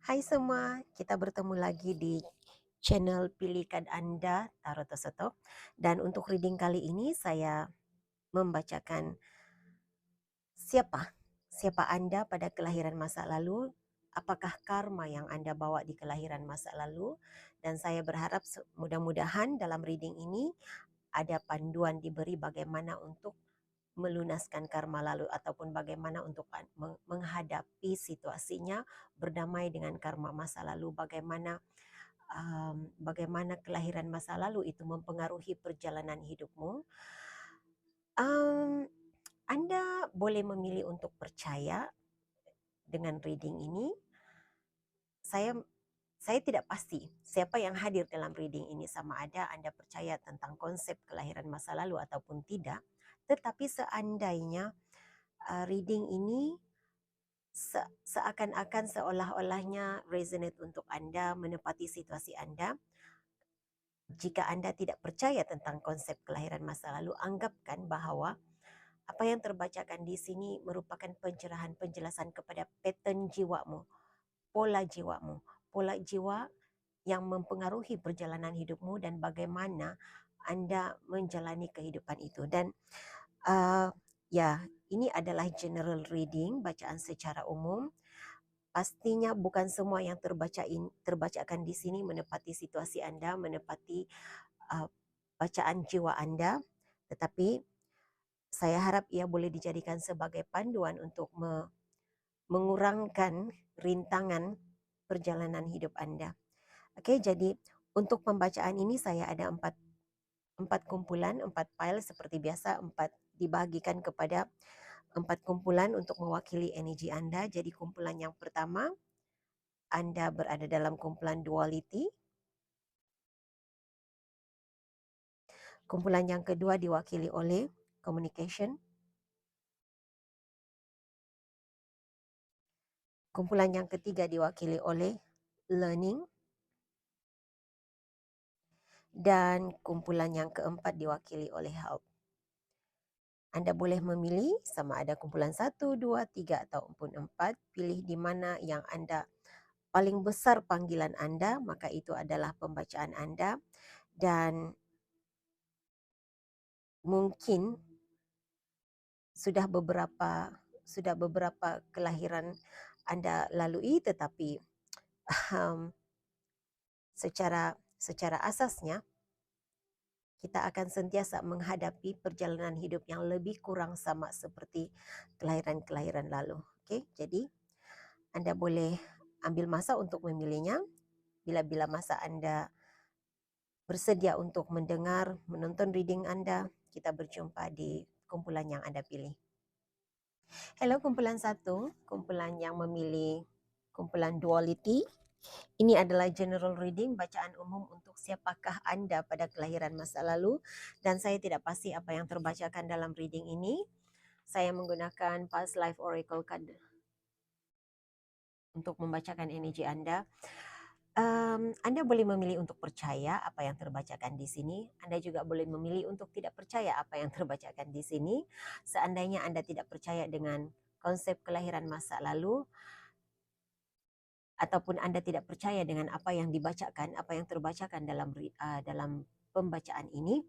Hai semua, kita bertemu lagi di channel Pilihkan Anda Tarot Tosoto. Dan untuk reading kali ini saya membacakan siapa siapa Anda pada kelahiran masa lalu, apakah karma yang Anda bawa di kelahiran masa lalu, dan saya berharap mudah-mudahan dalam reading ini ada panduan diberi bagaimana untuk melunaskan karma lalu ataupun bagaimana untuk menghadapi situasinya, berdamai dengan karma masa lalu, bagaimana kelahiran masa lalu itu mempengaruhi perjalanan hidupmu. Anda boleh memilih untuk percaya dengan reading ini. Saya tidak pasti siapa yang hadir dalam reading ini, sama ada Anda percaya tentang konsep kelahiran masa lalu ataupun tidak. Tetapi seandainya reading ini seakan-akan seolah-olahnya resonate untuk Anda, menepati situasi Anda. Jika Anda tidak percaya tentang konsep kelahiran masa lalu, anggapkan bahwa apa yang terbacakan di sini merupakan pencerahan penjelasan kepada pattern jiwamu, pola jiwa yang mempengaruhi perjalanan hidupmu dan bagaimana Anda menjalani kehidupan itu. Dan ini adalah general reading, bacaan secara umum. Pastinya bukan semua yang terbacakan di sini menepati situasi Anda, menepati uh, bacaan jiwa Anda, tetapi saya harap ia boleh dijadikan sebagai panduan untuk mengurangkan rintangan perjalanan hidup Anda. Oke, jadi untuk pembacaan ini saya ada empat kumpulan, 4 file seperti biasa, 4 dibagikan kepada 4 kumpulan untuk mewakili energi Anda. Jadi kumpulan yang pertama, Anda berada dalam kumpulan duality. Kumpulan yang kedua diwakili oleh communication. Kumpulan yang ketiga diwakili oleh learning. Dan kumpulan yang keempat diwakili oleh health. Anda boleh memilih sama ada kumpulan 1, 2, 3 ataupun 4. Pilih di mana yang Anda paling besar panggilan Anda, maka itu adalah pembacaan Anda. Dan mungkin sudah beberapa kelahiran Anda lalui, tetapi secara asasnya kita akan sentiasa menghadapi perjalanan hidup yang lebih kurang sama seperti kelahiran-kelahiran lalu. Okey, jadi Anda boleh ambil masa untuk memilihnya. Bila-bila masa Anda bersedia untuk menonton reading Anda, kita berjumpa di kumpulan yang Anda pilih. Hello kumpulan 1, kumpulan yang memilih kumpulan duality. Ini adalah general reading, bacaan umum untuk siapakah Anda pada kelahiran masa lalu, dan saya tidak pasti apa yang terbacakan dalam reading ini. Saya menggunakan past life oracle card untuk membacakan energi Anda. Anda boleh memilih untuk percaya apa yang terbacakan di sini. Anda juga boleh memilih untuk tidak percaya apa yang terbacakan di sini. Seandainya Anda tidak percaya dengan konsep kelahiran masa lalu, ataupun Anda tidak percaya dengan apa yang dibacakan, apa yang terbacakan dalam pembacaan ini,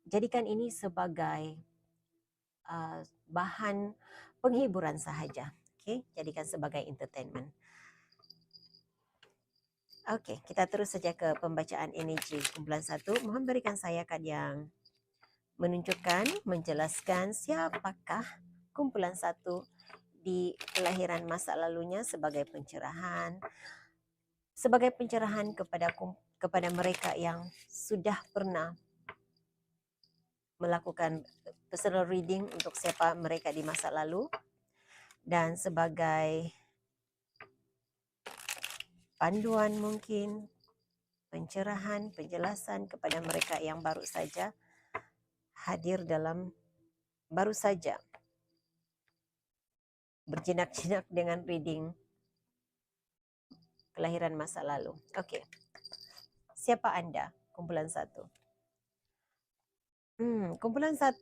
jadikan ini sebagai bahan penghiburan sahaja. Okay? Jadikan sebagai entertainment. Okey, kita terus saja ke pembacaan energi kumpulan 1. Mohon berikan saya kad yang menunjukkan, menjelaskan siapakah kumpulan 1 di kelahiran masa lalunya sebagai pencerahan. Sebagai pencerahan kepada mereka yang sudah pernah melakukan personal reading untuk siapa mereka di masa lalu, dan sebagai panduan mungkin, pencerahan, penjelasan kepada mereka yang baru saja berjinak-jinak dengan reading kelahiran masa lalu. Okey. Siapa Anda? Kumpulan 1. Kumpulan 1.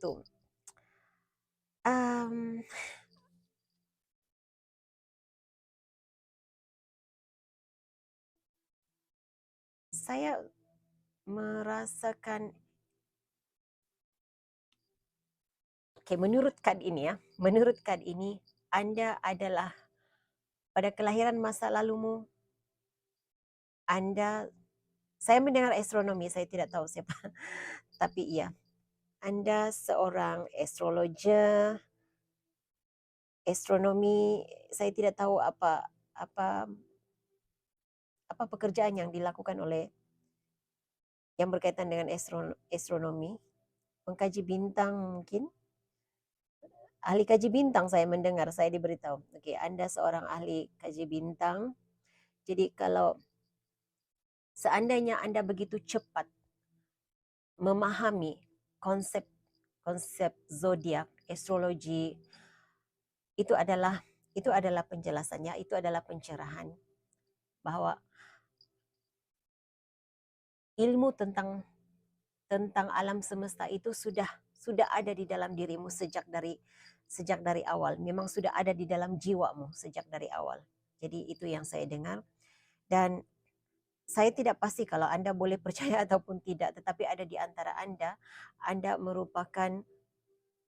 saya merasakan, menurut kad ini ya, menurut kad ini Anda adalah pada kelahiran masa lalumu, Anda, saya mendengar astronomi, saya tidak tahu siapa, tapi iya, Anda seorang astrologer, astronomi, saya tidak tahu apa apa pekerjaan yang dilakukan oleh yang berkaitan dengan astronomi, mengkaji bintang mungkin. Ahli kaji bintang saya mendengar, saya diberitahu. Okey, Anda seorang ahli kaji bintang. Jadi kalau seandainya Anda begitu cepat memahami konsep zodiak, astrologi, itu adalah penjelasannya, itu adalah pencerahan bahwa ilmu tentang alam semesta itu sudah ada di dalam dirimu sejak dari awal. Memang sudah ada di dalam jiwamu sejak dari awal. Jadi itu yang saya dengar, dan saya tidak pasti kalau Anda boleh percaya ataupun tidak, tetapi ada di antara Anda merupakan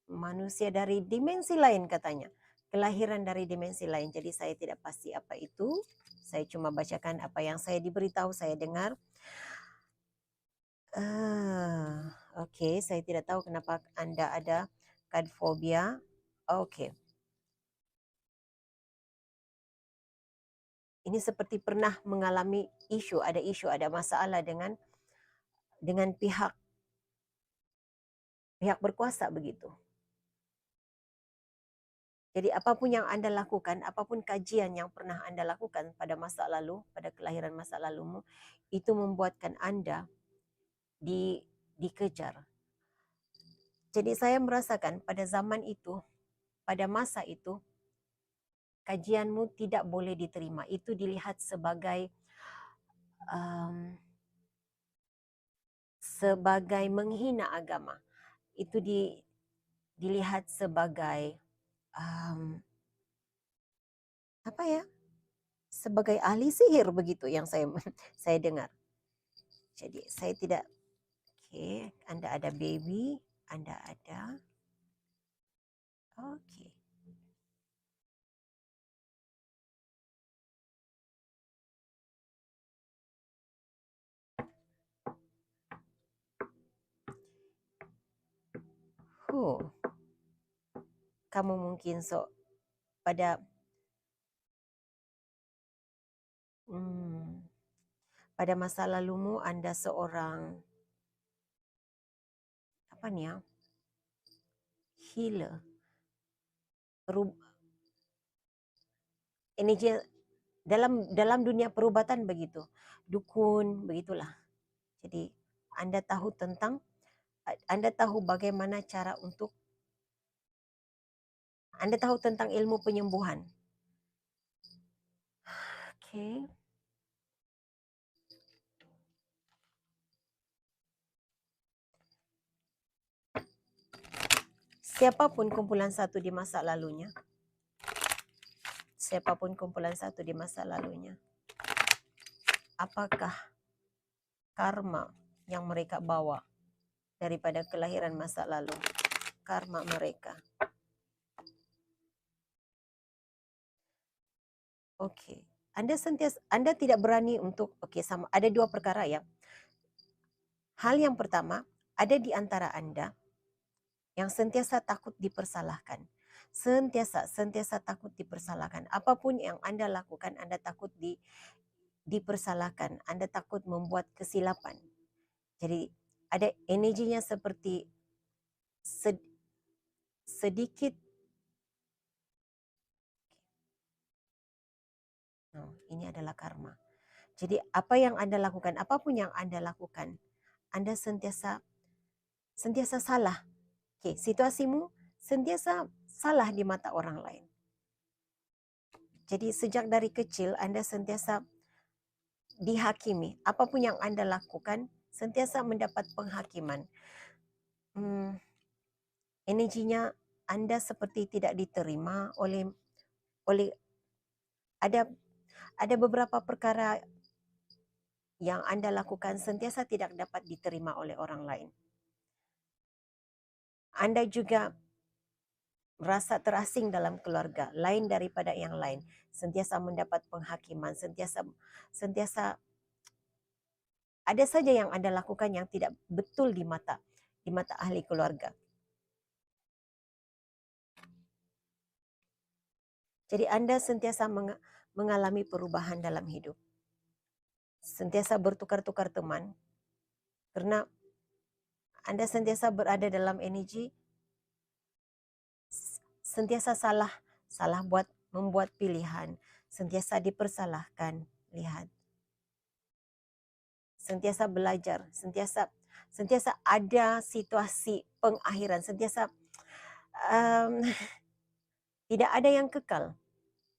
manusia dari dimensi lain katanya. Kelahiran dari dimensi lain. Jadi saya tidak pasti apa itu. Saya cuma bacakan apa yang saya diberitahu, saya dengar. Okey, saya tidak tahu kenapa Anda ada kad fobia. Okey. Ini seperti pernah mengalami ada masalah dengan pihak berkuasa begitu. Jadi apapun yang Anda lakukan, apapun kajian yang pernah Anda lakukan pada masa lalu, pada kelahiran masa lalumu, itu membuatkan Anda dikejar. Jadi saya merasakan pada zaman itu, pada masa itu, kajianmu tidak boleh diterima. Itu dilihat sebagai sebagai menghina agama. Itu dilihat sebagai apa ya? Sebagai ahli sihir begitu yang saya saya dengar. Jadi saya tidak. Okey, Anda ada baby, Anda ada. Okey. Kamu mungkin pada pada masa lalumu Anda seorang apa ni ya? Healer. Energi dalam dunia perubatan begitu. Dukun begitulah. Jadi Anda tahu bagaimana cara untuk Anda tahu tentang ilmu penyembuhan. Okey. Siapapun kumpulan satu di masa lalunya. Apakah karma yang mereka bawa daripada kelahiran masa lalu? Karma mereka. Okey. Anda tidak berani untuk, sama ada dua perkara ya. Hal yang pertama, ada di antara Anda yang sentiasa takut dipersalahkan. Sentiasa takut dipersalahkan. Apapun yang Anda lakukan, Anda takut dipersalahkan. Anda takut membuat kesilapan. Jadi ada energinya seperti sedikit. Ini adalah karma. Jadi apa yang Anda lakukan, apapun yang Anda lakukan, Anda sentiasa salah. Situasimu sentiasa salah di mata orang lain. Jadi sejak dari kecil Anda sentiasa dihakimi. Apapun yang Anda lakukan sentiasa mendapat penghakiman. Energinya Anda seperti tidak diterima oleh ada beberapa perkara yang Anda lakukan sentiasa tidak dapat diterima oleh orang lain. Anda juga merasa terasing dalam keluarga, lain daripada yang lain, sentiasa mendapat penghakiman, sentiasa ada saja yang Anda lakukan yang tidak betul di mata ahli keluarga. Jadi Anda sentiasa mengalami perubahan dalam hidup. Sentiasa bertukar-tukar teman, karena Anda sentiasa berada dalam energi, sentiasa salah membuat pilihan, sentiasa dipersalahkan, lihat. Sentiasa belajar, sentiasa ada situasi pengakhiran, sentiasa tidak ada yang kekal.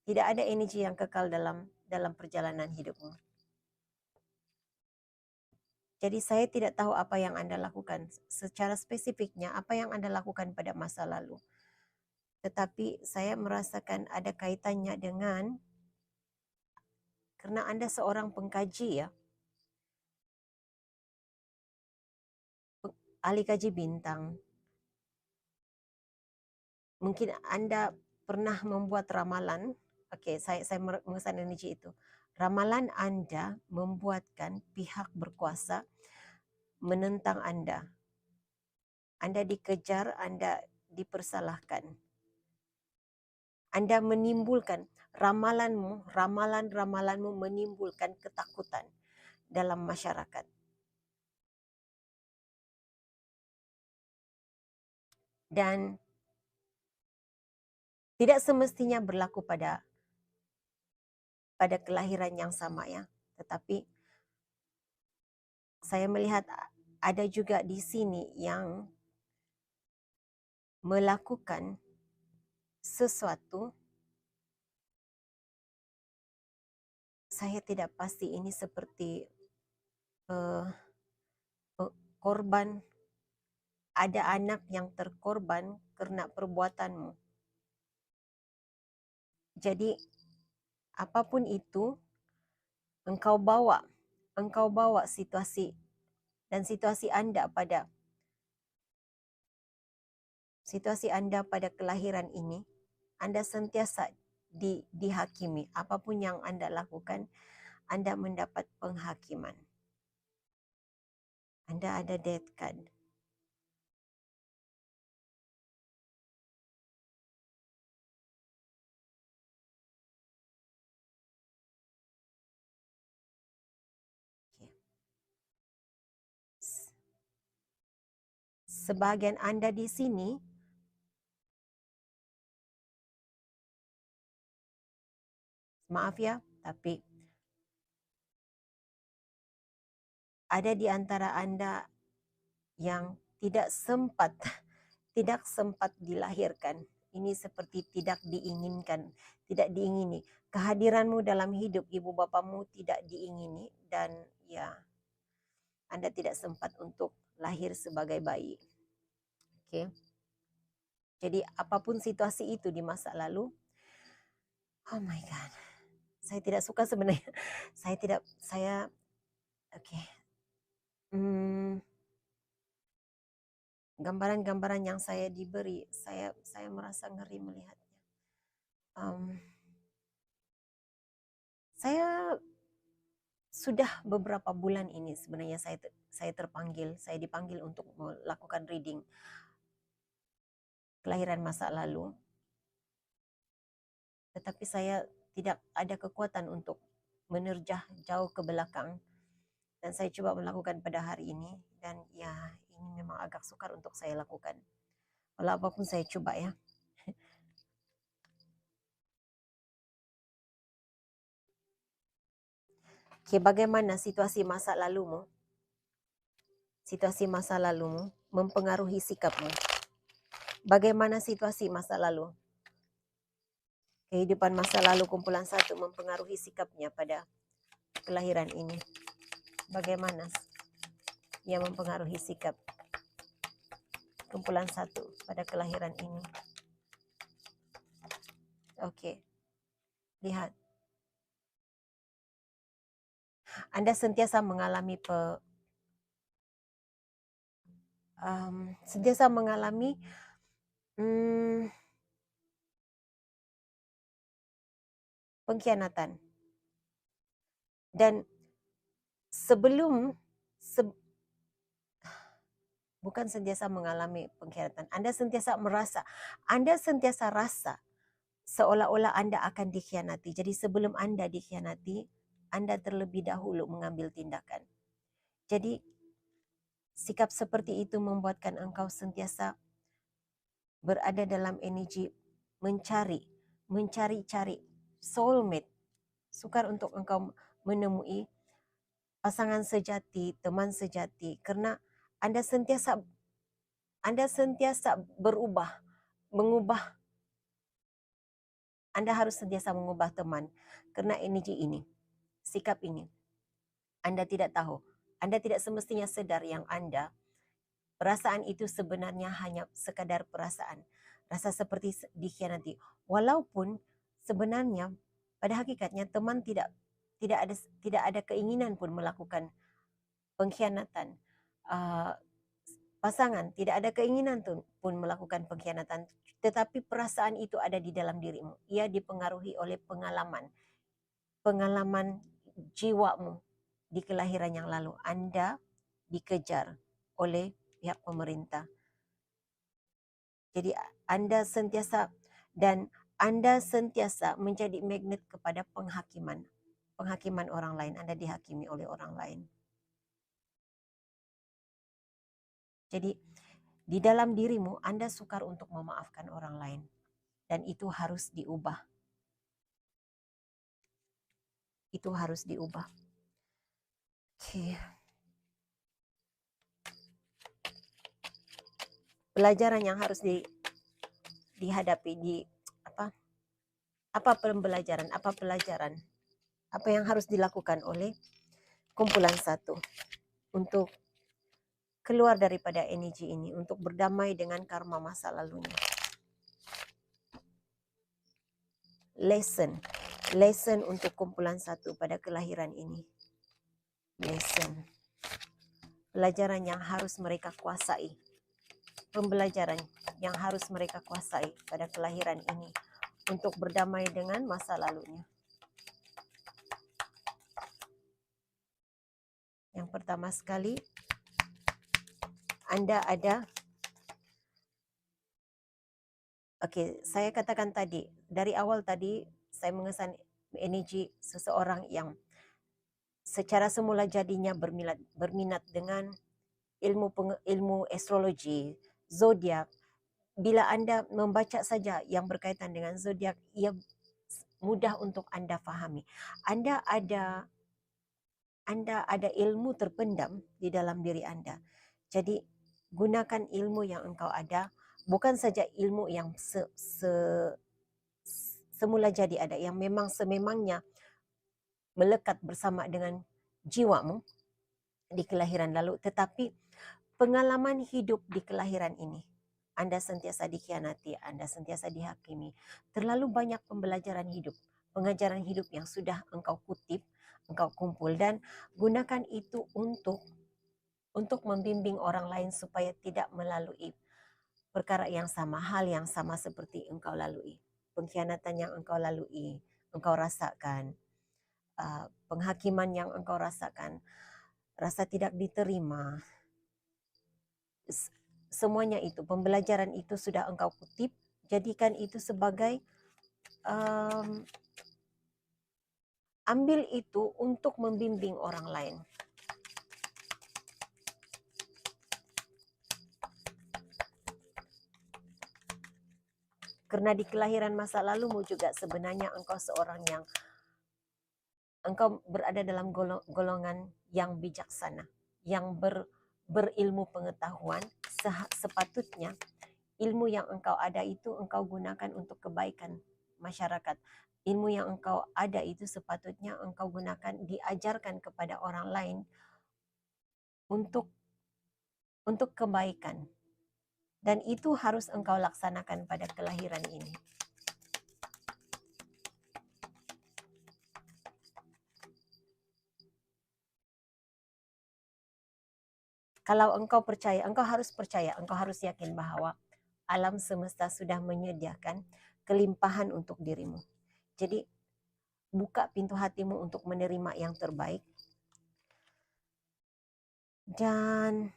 Tidak ada energi yang kekal dalam perjalanan hidupmu. Jadi saya tidak tahu apa yang Anda lakukan. Secara spesifiknya apa yang Anda lakukan pada masa lalu. Tetapi saya merasakan ada kaitannya dengan, karena Anda seorang pengkaji ya. Ahli kaji bintang. Mungkin Anda pernah membuat ramalan. Oke, saya mengesan energi itu. Ramalan Anda membuatkan pihak berkuasa menentang Anda. Anda dikejar, Anda dipersalahkan. Anda menimbulkan ramalan-ramalanmu menimbulkan ketakutan dalam masyarakat. Dan tidak semestinya berlaku pada kelahiran yang sama ya. Tetapi saya melihat ada juga di sini yang melakukan sesuatu, saya tidak pasti ini seperti korban, ada anak yang terkorban karena perbuatanmu. Jadi apapun itu, engkau bawa situasi dan situasi Anda pada kelahiran ini, Anda sentiasa dihakimi. Apapun yang Anda lakukan, Anda mendapat penghakiman. Anda ada death card. Sebagian Anda di sini maaf ya, tapi ada di antara Anda yang tidak sempat dilahirkan. Ini seperti tidak diinginkan, tidak diingini. Kehadiranmu dalam hidup ibu bapamu tidak diingini dan ya Anda tidak sempat untuk lahir sebagai bayi. Oke. Jadi apapun situasi itu di masa lalu, oh my God, saya tidak suka sebenarnya. Oke. Gambaran-gambaran yang saya diberi, saya merasa ngeri melihatnya. Saya sudah beberapa bulan ini sebenarnya saya dipanggil untuk melakukan reading kelahiran masa lalu. Tetapi saya tidak ada kekuatan untuk menerjah jauh ke belakang. Dan saya coba melakukan pada hari ini. Dan ya ini memang agak sukar untuk saya lakukan. Walau apapun saya coba ya. Oke, bagaimana situasi masa lalumu? Situasi masa lalumu mempengaruhi sikapmu. Bagaimana situasi masa lalu? Kehidupan masa lalu kumpulan 1 mempengaruhi sikapnya pada kelahiran ini. Bagaimana ia mempengaruhi sikap kumpulan 1 pada kelahiran ini? Oke. Lihat. Anda sentiasa mengalami pengkhianatan. Dan sebelum bukan sentiasa mengalami pengkhianatan, Anda sentiasa rasa seolah-olah Anda akan dikhianati. Jadi sebelum Anda dikhianati, Anda terlebih dahulu mengambil tindakan. Jadi sikap seperti itu membuatkan engkau sentiasa berada dalam energi mencari-cari soulmate, sukar untuk engkau menemui pasangan sejati, teman sejati, karena Anda sentiasa mengubah. Anda harus sentiasa mengubah teman karena energi ini, sikap ini. Anda tidak tahu, Anda tidak semestinya sadar yang perasaan itu sebenarnya hanya sekadar perasaan. Rasa seperti dikhianati. Walaupun sebenarnya pada hakikatnya teman tidak ada keinginan pun melakukan pengkhianatan. Pasangan tidak ada keinginan pun melakukan pengkhianatan, tetapi perasaan itu ada di dalam dirimu. Ia dipengaruhi oleh pengalaman jiwamu di kelahiran yang lalu. Anda dikejar oleh pihak pemerintah. Jadi Anda sentiasa menjadi magnet kepada penghakiman orang lain. Anda dihakimi oleh orang lain. Jadi di dalam dirimu Anda sukar untuk memaafkan orang lain. Dan itu harus diubah. Itu harus diubah. Oke. Pelajaran yang harus dihadapi apa pelajaran? Apa yang harus dilakukan oleh kumpulan 1 untuk keluar daripada energi ini, untuk berdamai dengan karma masa lalunya. Lesson untuk kumpulan 1 pada kelahiran ini. Pelajaran yang harus mereka kuasai. Pembelajaran yang harus mereka kuasai pada kelahiran ini untuk berdamai dengan masa lalunya. Yang pertama sekali, Anda ada. Saya katakan tadi, dari awal tadi saya mengesan energi seseorang yang secara semula jadinya berminat dengan ilmu astrologi, zodiak. Bila Anda membaca saja yang berkaitan dengan zodiak, ia mudah untuk Anda fahami. Anda ada ilmu terpendam di dalam diri Anda. Jadi gunakan ilmu yang engkau ada, bukan saja ilmu yang semula jadi ada, yang memang sememangnya melekat bersama dengan jiwamu di kelahiran lalu, tetapi pengalaman hidup di kelahiran ini. Anda sentiasa dikhianati, Anda sentiasa dihakimi. Terlalu banyak pembelajaran hidup, pengajaran hidup yang sudah engkau kutip, engkau kumpul, dan gunakan itu untuk membimbing orang lain supaya tidak melalui perkara yang sama, hal yang sama seperti engkau lalui. Pengkhianatan yang engkau lalui, engkau rasakan. Penghakiman yang engkau rasakan, rasa tidak diterima, semuanya itu, pembelajaran itu sudah engkau kutip, jadikan itu sebagai ambil itu untuk membimbing orang lain. Karena di kelahiran masa lalumu juga sebenarnya engkau seorang yang engkau berada dalam golongan yang bijaksana, yang berilmu pengetahuan. Sepatutnya ilmu yang engkau ada itu engkau gunakan untuk kebaikan masyarakat. Ilmu yang engkau ada itu sepatutnya engkau gunakan, diajarkan kepada orang lain untuk kebaikan. Dan itu harus engkau laksanakan pada kelahiran ini. Kalau engkau percaya, engkau harus percaya, engkau harus yakin bahwa alam semesta sudah menyediakan kelimpahan untuk dirimu. Jadi buka pintu hatimu untuk menerima yang terbaik. Dan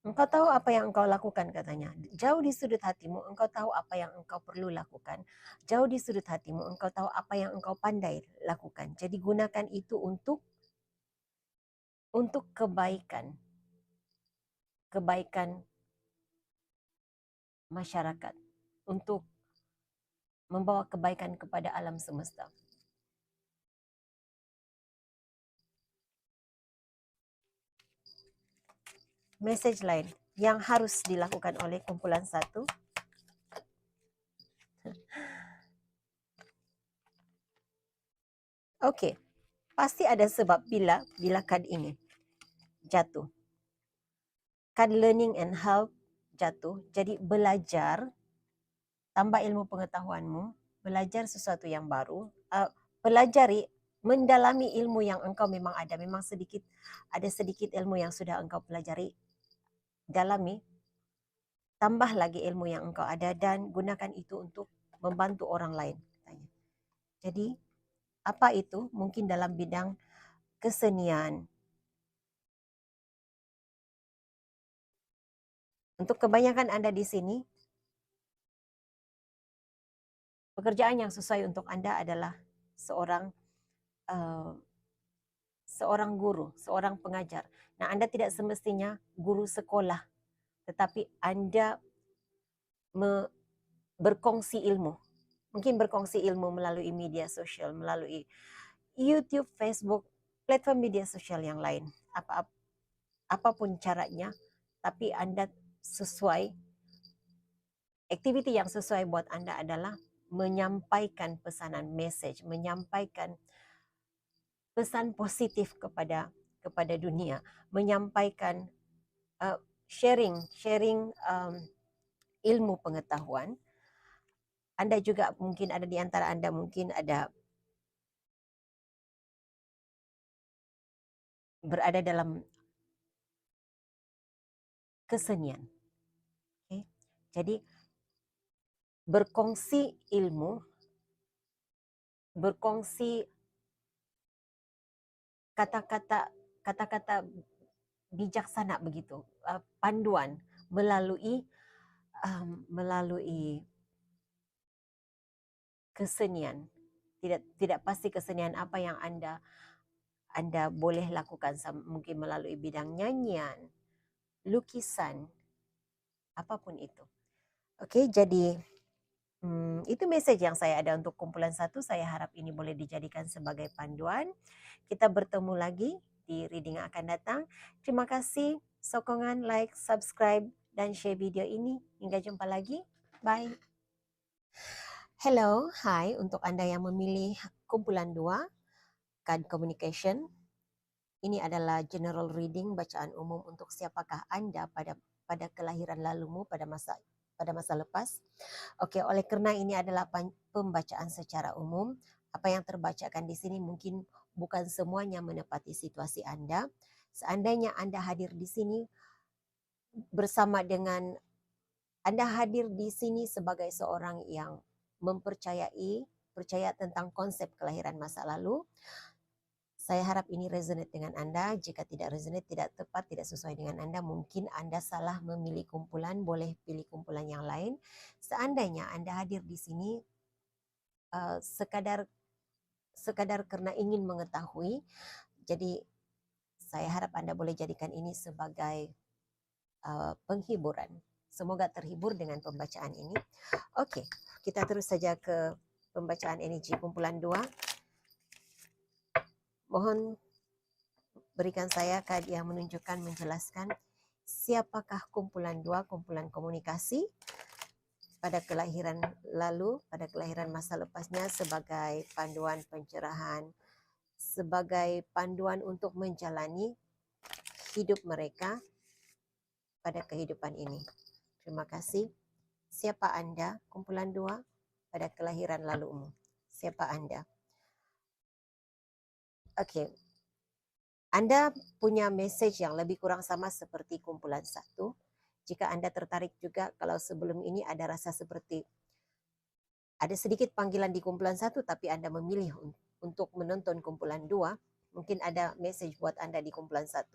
engkau tahu apa yang engkau lakukan, katanya. Jauh di sudut hatimu, engkau tahu apa yang engkau perlu lakukan. Jauh di sudut hatimu, engkau tahu apa yang engkau pandai lakukan. Jadi gunakan itu untuk kebaikan. Kebaikan masyarakat. Untuk membawa kebaikan kepada alam semesta. Message lain yang harus dilakukan oleh kumpulan 1. Oke, pasti ada sebab bila kad ini jatuh. Kad learning and help jatuh. Jadi belajar, tambah ilmu pengetahuanmu, belajar sesuatu yang baru, pelajari, mendalami ilmu yang engkau memang ada. Memang ada sedikit ilmu yang sudah engkau pelajari, dalami, tambah lagi ilmu yang engkau ada dan gunakan itu untuk membantu orang lain. Jadi apa itu? Mungkin dalam bidang kesenian. Untuk kebanyakan Anda di sini, pekerjaan yang sesuai untuk Anda adalah seorang guru, seorang pengajar. Nah, Anda tidak semestinya guru sekolah, tetapi Anda berkongsi ilmu. Mungkin berkongsi ilmu melalui media sosial, melalui YouTube, Facebook, platform media sosial yang lain. Apapun caranya, tapi Anda sesuai, activity yang sesuai buat Anda adalah menyampaikan pesanan, message, menyampaikan pesan positif kepada dunia, menyampaikan sharing ilmu pengetahuan. Anda juga mungkin ada di antara Anda mungkin ada berada dalam kesenian. Okay? Jadi berkongsi ilmu, berkongsi kata-kata bijaksana begitu, panduan melalui kesenian. Tidak pasti kesenian apa yang Anda boleh lakukan, mungkin melalui bidang nyanyian, lukisan, apapun itu. Oke, jadi itu message yang saya ada untuk kumpulan 1. Saya harap ini boleh dijadikan sebagai panduan. Kita bertemu lagi di reading yang akan datang. Terima kasih sokongan, like, subscribe, dan share video ini. Hingga jumpa lagi. Bye. Hello, hai untuk Anda yang memilih kumpulan 2, Kad Communication. Ini adalah general reading, bacaan umum untuk siapakah Anda pada kelahiran lalumu, pada masa lepas. Oke, oleh kerana ini adalah pembacaan secara umum, apa yang terbacakan di sini mungkin bukan semuanya menepati situasi Anda. Seandainya Anda hadir di sini bersama dengan Anda hadir di sini sebagai seorang yang percaya tentang konsep kelahiran masa lalu, saya harap ini resonate dengan Anda. Jika tidak resonate, tidak tepat, tidak sesuai dengan Anda, mungkin Anda salah memilih kumpulan, boleh pilih kumpulan yang lain. Seandainya Anda hadir di sini sekadar karena ingin mengetahui, jadi saya harap Anda boleh jadikan ini sebagai penghiburan. Semoga terhibur dengan pembacaan ini. Oke, kita terus saja ke pembacaan energi kumpulan 2. Mohon berikan saya kad yang menunjukkan, menjelaskan siapakah kumpulan 2, kumpulan komunikasi pada kelahiran lalu, pada kelahiran masa lepasnya, sebagai panduan pencerahan, sebagai panduan untuk menjalani hidup mereka pada kehidupan ini. Terima kasih. Siapa Anda, kumpulan 2, pada kelahiran lalumu? Siapa Anda? Oke. Anda punya message yang lebih kurang sama seperti kumpulan 1. Jika Anda tertarik juga, kalau sebelum ini ada rasa seperti ada sedikit panggilan di kumpulan 1, tapi Anda memilih untuk menonton kumpulan 2, mungkin ada message buat Anda di kumpulan 1.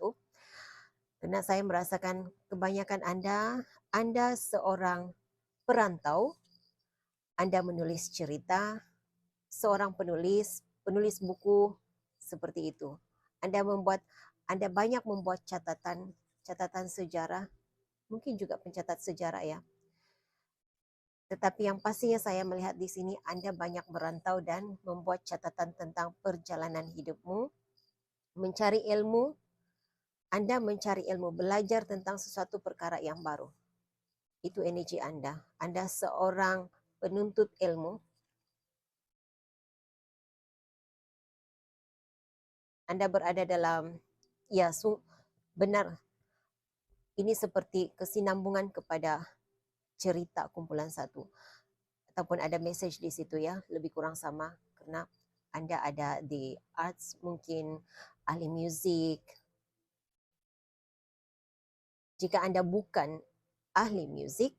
Karena saya merasakan kebanyakan Anda seorang perantau, Anda menulis cerita, seorang penulis buku seperti itu. Anda banyak membuat catatan sejarah, mungkin juga pencatat sejarah ya. Tetapi yang pastinya saya melihat di sini Anda banyak merantau dan membuat catatan tentang perjalanan hidupmu, mencari ilmu, Anda mencari ilmu, belajar tentang sesuatu perkara yang baru. Itu energi Anda. Anda seorang penuntut ilmu. Anda berada dalam, ya benar, ini seperti kesinambungan kepada cerita kumpulan 1. Ataupun ada message di situ ya, lebih kurang sama. Karena Anda ada di arts, mungkin ahli music. Jika Anda bukan ahli music,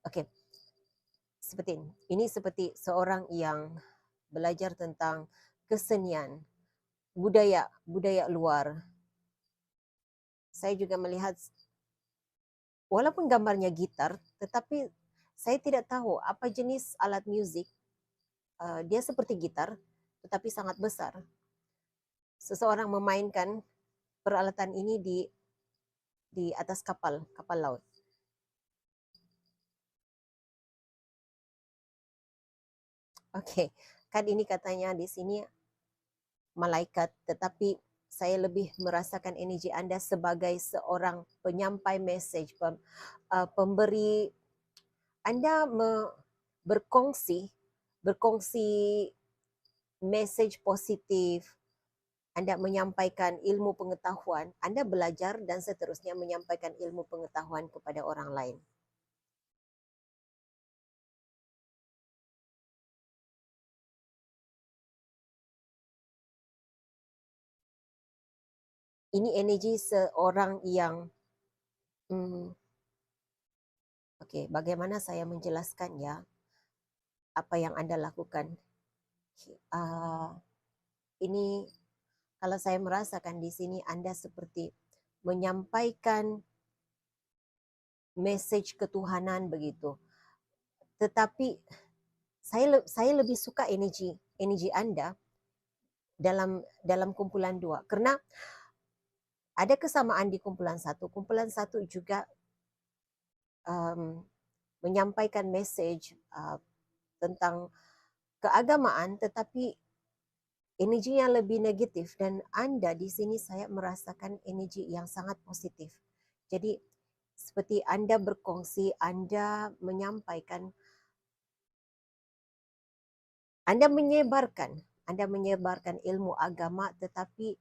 okay, seperti ini seperti seorang yang belajar tentang kesenian, budaya luar. Saya juga melihat, walaupun gambarnya gitar, tetapi saya tidak tahu apa jenis alat musik. Dia seperti gitar, tetapi sangat besar. Seseorang memainkan peralatan ini di atas kapal laut. Oke, kan ini katanya di sini malaikat, tetapi saya lebih merasakan energi Anda sebagai seorang penyampai message, pemberi. Anda berkongsi message positif. Anda menyampaikan ilmu pengetahuan, Anda belajar dan seterusnya menyampaikan ilmu pengetahuan kepada orang lain. Ini energi seorang yang Oke, bagaimana saya menjelaskan ya apa yang Anda lakukan? Ini kalau saya merasakan di sini Anda seperti menyampaikan message ketuhanan begitu. Tetapi saya lebih suka energi Anda dalam kumpulan 2 karena ada kesamaan di kumpulan 1. Kumpulan 1 juga menyampaikan message tentang keagamaan, tetapi energinya lebih negatif, dan Anda di sini saya merasakan energi yang sangat positif. Jadi seperti Anda berkongsi, Anda menyampaikan, Anda menyebarkan ilmu agama, tetapi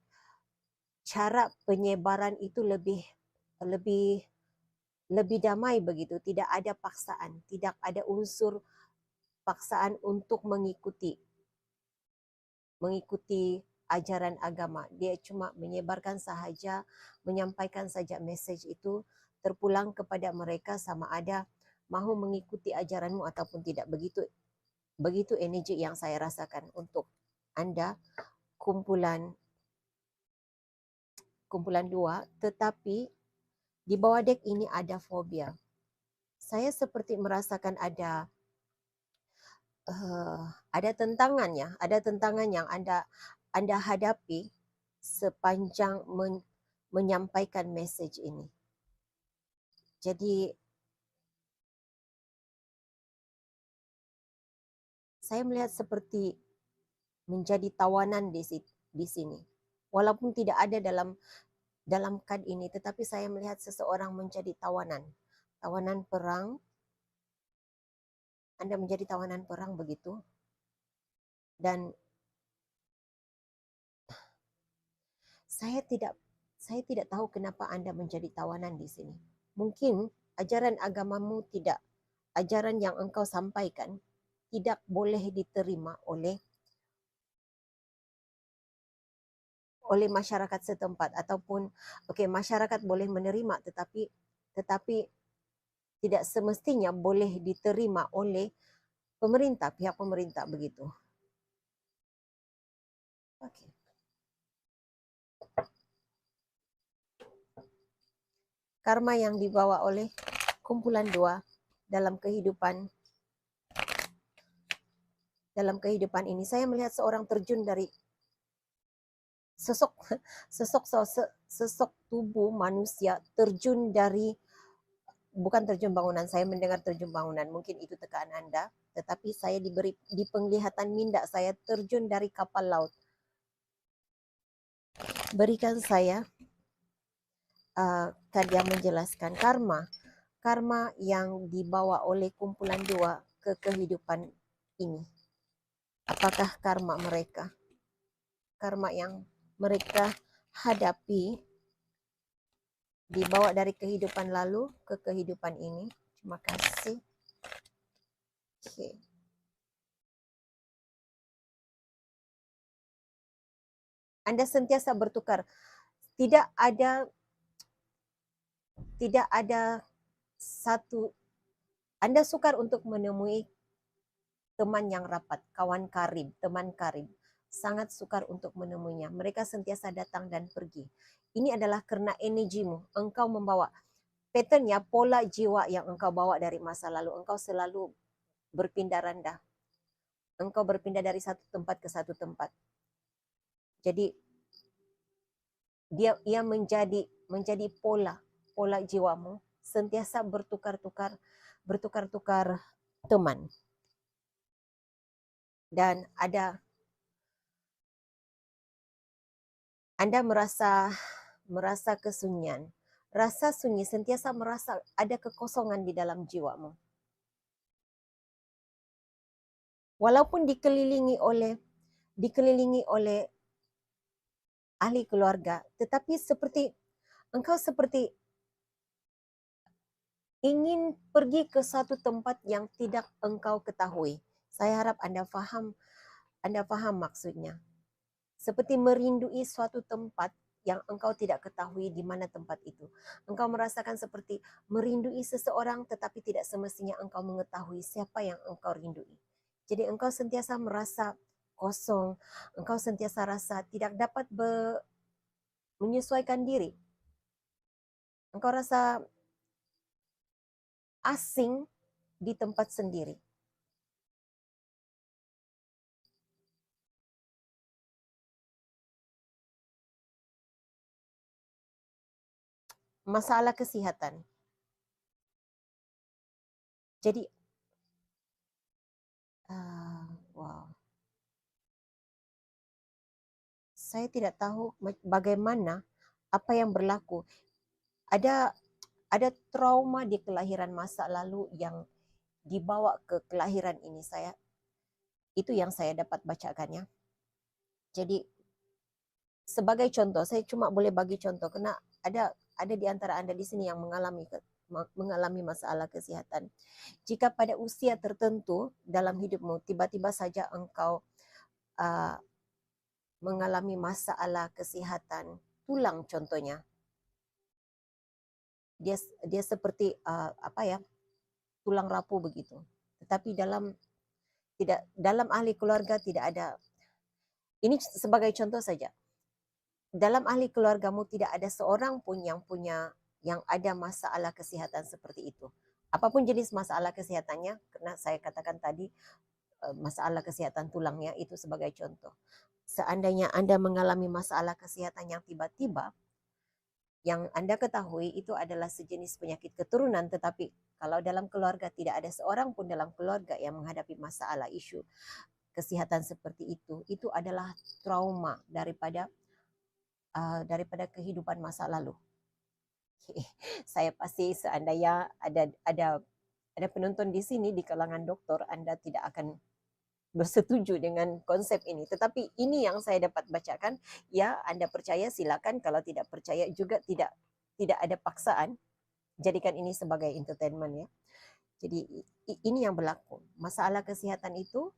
cara penyebaran itu lebih damai begitu, tidak ada paksaan, tidak ada unsur paksaan untuk mengikuti ajaran agama. Dia cuma menyebarkan sahaja, menyampaikan saja message itu, terpulang kepada mereka sama ada mahu mengikuti ajaranmu ataupun tidak. Begitu energi yang saya rasakan untuk Anda kumpulan 2, tetapi di bawah dek ini ada fobia. Saya seperti merasakan ada tantangan yang Anda hadapi sepanjang menyampaikan message ini. Jadi saya melihat seperti menjadi tawanan di sini. Walaupun tidak ada dalam kad ini, tetapi saya melihat seseorang menjadi tawanan perang. Anda menjadi tawanan perang begitu. Dan saya tidak tahu kenapa Anda menjadi tawanan di sini. Mungkin ajaran agamamu tidak, ajaran yang engkau sampaikan tidak boleh diterima oleh masyarakat setempat, ataupun masyarakat boleh menerima, tetapi tidak semestinya boleh diterima oleh pihak pemerintah begitu. Okay. Karma yang dibawa oleh kumpulan dua dalam kehidupan ini, saya melihat seorang terjun dari sosok tubuh manusia, terjun dari, bukan terjun bangunan, saya mendengar terjun bangunan, mungkin itu tekaan Anda, tetapi saya diberi di penglihatan minda saya terjun dari kapal laut. Berikan saya yang menjelaskan karma yang dibawa oleh kumpulan dua ke kehidupan ini. Apakah karma yang mereka hadapi dibawa dari kehidupan lalu ke kehidupan ini? Terima kasih. Okay. Anda sentiasa bertukar. Tidak ada satu. Anda sukar untuk menemui teman yang rapat, kawan karib, teman karib. Sangat sukar untuk menemuinya. Mereka sentiasa datang dan pergi. Ini adalah karena energimu. Engkau membawa patternnya, pola jiwa yang engkau bawa dari masa lalu. Engkau selalu berpindah randa. Engkau berpindah dari satu tempat ke satu tempat. Jadi ia menjadi pola jiwamu, sentiasa bertukar-tukar teman. Dan Anda merasa kesunyian. Rasa sunyi, sentiasa merasa ada kekosongan di dalam jiwamu. Walaupun dikelilingi oleh ahli keluarga, tetapi engkau seperti ingin pergi ke satu tempat yang tidak engkau ketahui. Saya harap Anda faham maksudnya. Seperti merindui suatu tempat yang engkau tidak ketahui di mana tempat itu. Engkau merasakan seperti merindui seseorang, tetapi tidak semestinya engkau mengetahui siapa yang engkau rindui. Jadi engkau sentiasa merasa kosong, engkau sentiasa rasa tidak dapat menyesuaikan diri. Engkau rasa asing di tempat sendiri. Masalah kesehatan. Jadi, wow. Saya tidak tahu bagaimana, apa yang berlaku. Ada trauma di kelahiran masa lalu yang dibawa ke kelahiran ini. Itu yang saya dapat bacakannya. Jadi sebagai contoh, saya cuma boleh bagi contoh karena ada di antara Anda di sini yang mengalami masalah kesehatan. Jika pada usia tertentu dalam hidupmu tiba-tiba saja engkau mengalami masalah kesehatan tulang contohnya, dia seperti tulang rapuh begitu. Tetapi dalam ahli keluarga tidak ada. Ini sebagai contoh saja. Dalam ahli keluargamu tidak ada seorang pun yang ada masalah kesehatan seperti itu. Apapun jenis masalah kesehatannya, karena saya katakan tadi masalah kesehatan tulangnya itu sebagai contoh. Seandainya Anda mengalami masalah kesehatan yang tiba-tiba, yang Anda ketahui itu adalah sejenis penyakit keturunan, tetapi kalau dalam keluarga tidak ada seorang pun dalam keluarga yang menghadapi masalah isu kesehatan seperti itu adalah trauma daripada kehidupan masa lalu. Saya pasti seandainya ada penonton di sini di kalangan dokter, Anda tidak akan bersetuju dengan konsep ini. Tetapi ini yang saya dapat bacakan. Ya, Anda percaya silakan, kalau tidak percaya juga tidak ada paksaan. Jadikan ini sebagai entertainment ya. Jadi ini yang berlaku. Masalah kesihatan itu,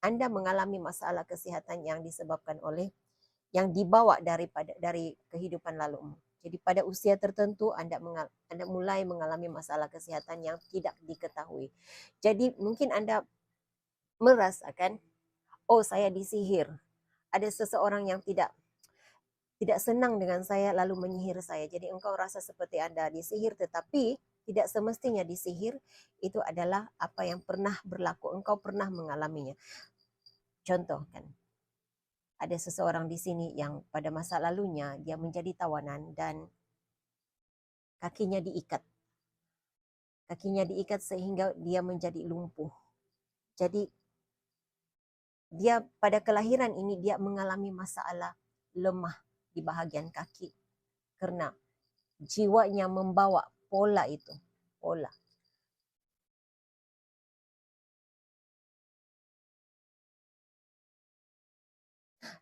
Anda mengalami masalah kesihatan yang disebabkan oleh yang dibawa dari kehidupan lalumu. Jadi pada usia tertentu Anda mulai mengalami masalah kesihatan yang tidak diketahui. Jadi mungkin Anda merasakan, oh saya disihir. Ada seseorang yang tidak senang dengan saya lalu menyihir saya. Jadi engkau rasa seperti Anda disihir, tetapi tidak semestinya disihir. Itu adalah apa yang pernah berlaku. Engkau pernah mengalaminya. Contoh kan, ada seseorang di sini yang pada masa lalunya dia menjadi tawanan dan kakinya diikat. Kakinya diikat sehingga dia menjadi lumpuh. Jadi dia pada kelahiran ini dia mengalami masalah lemah di bahagian kaki karena jiwanya membawa pola itu, pola.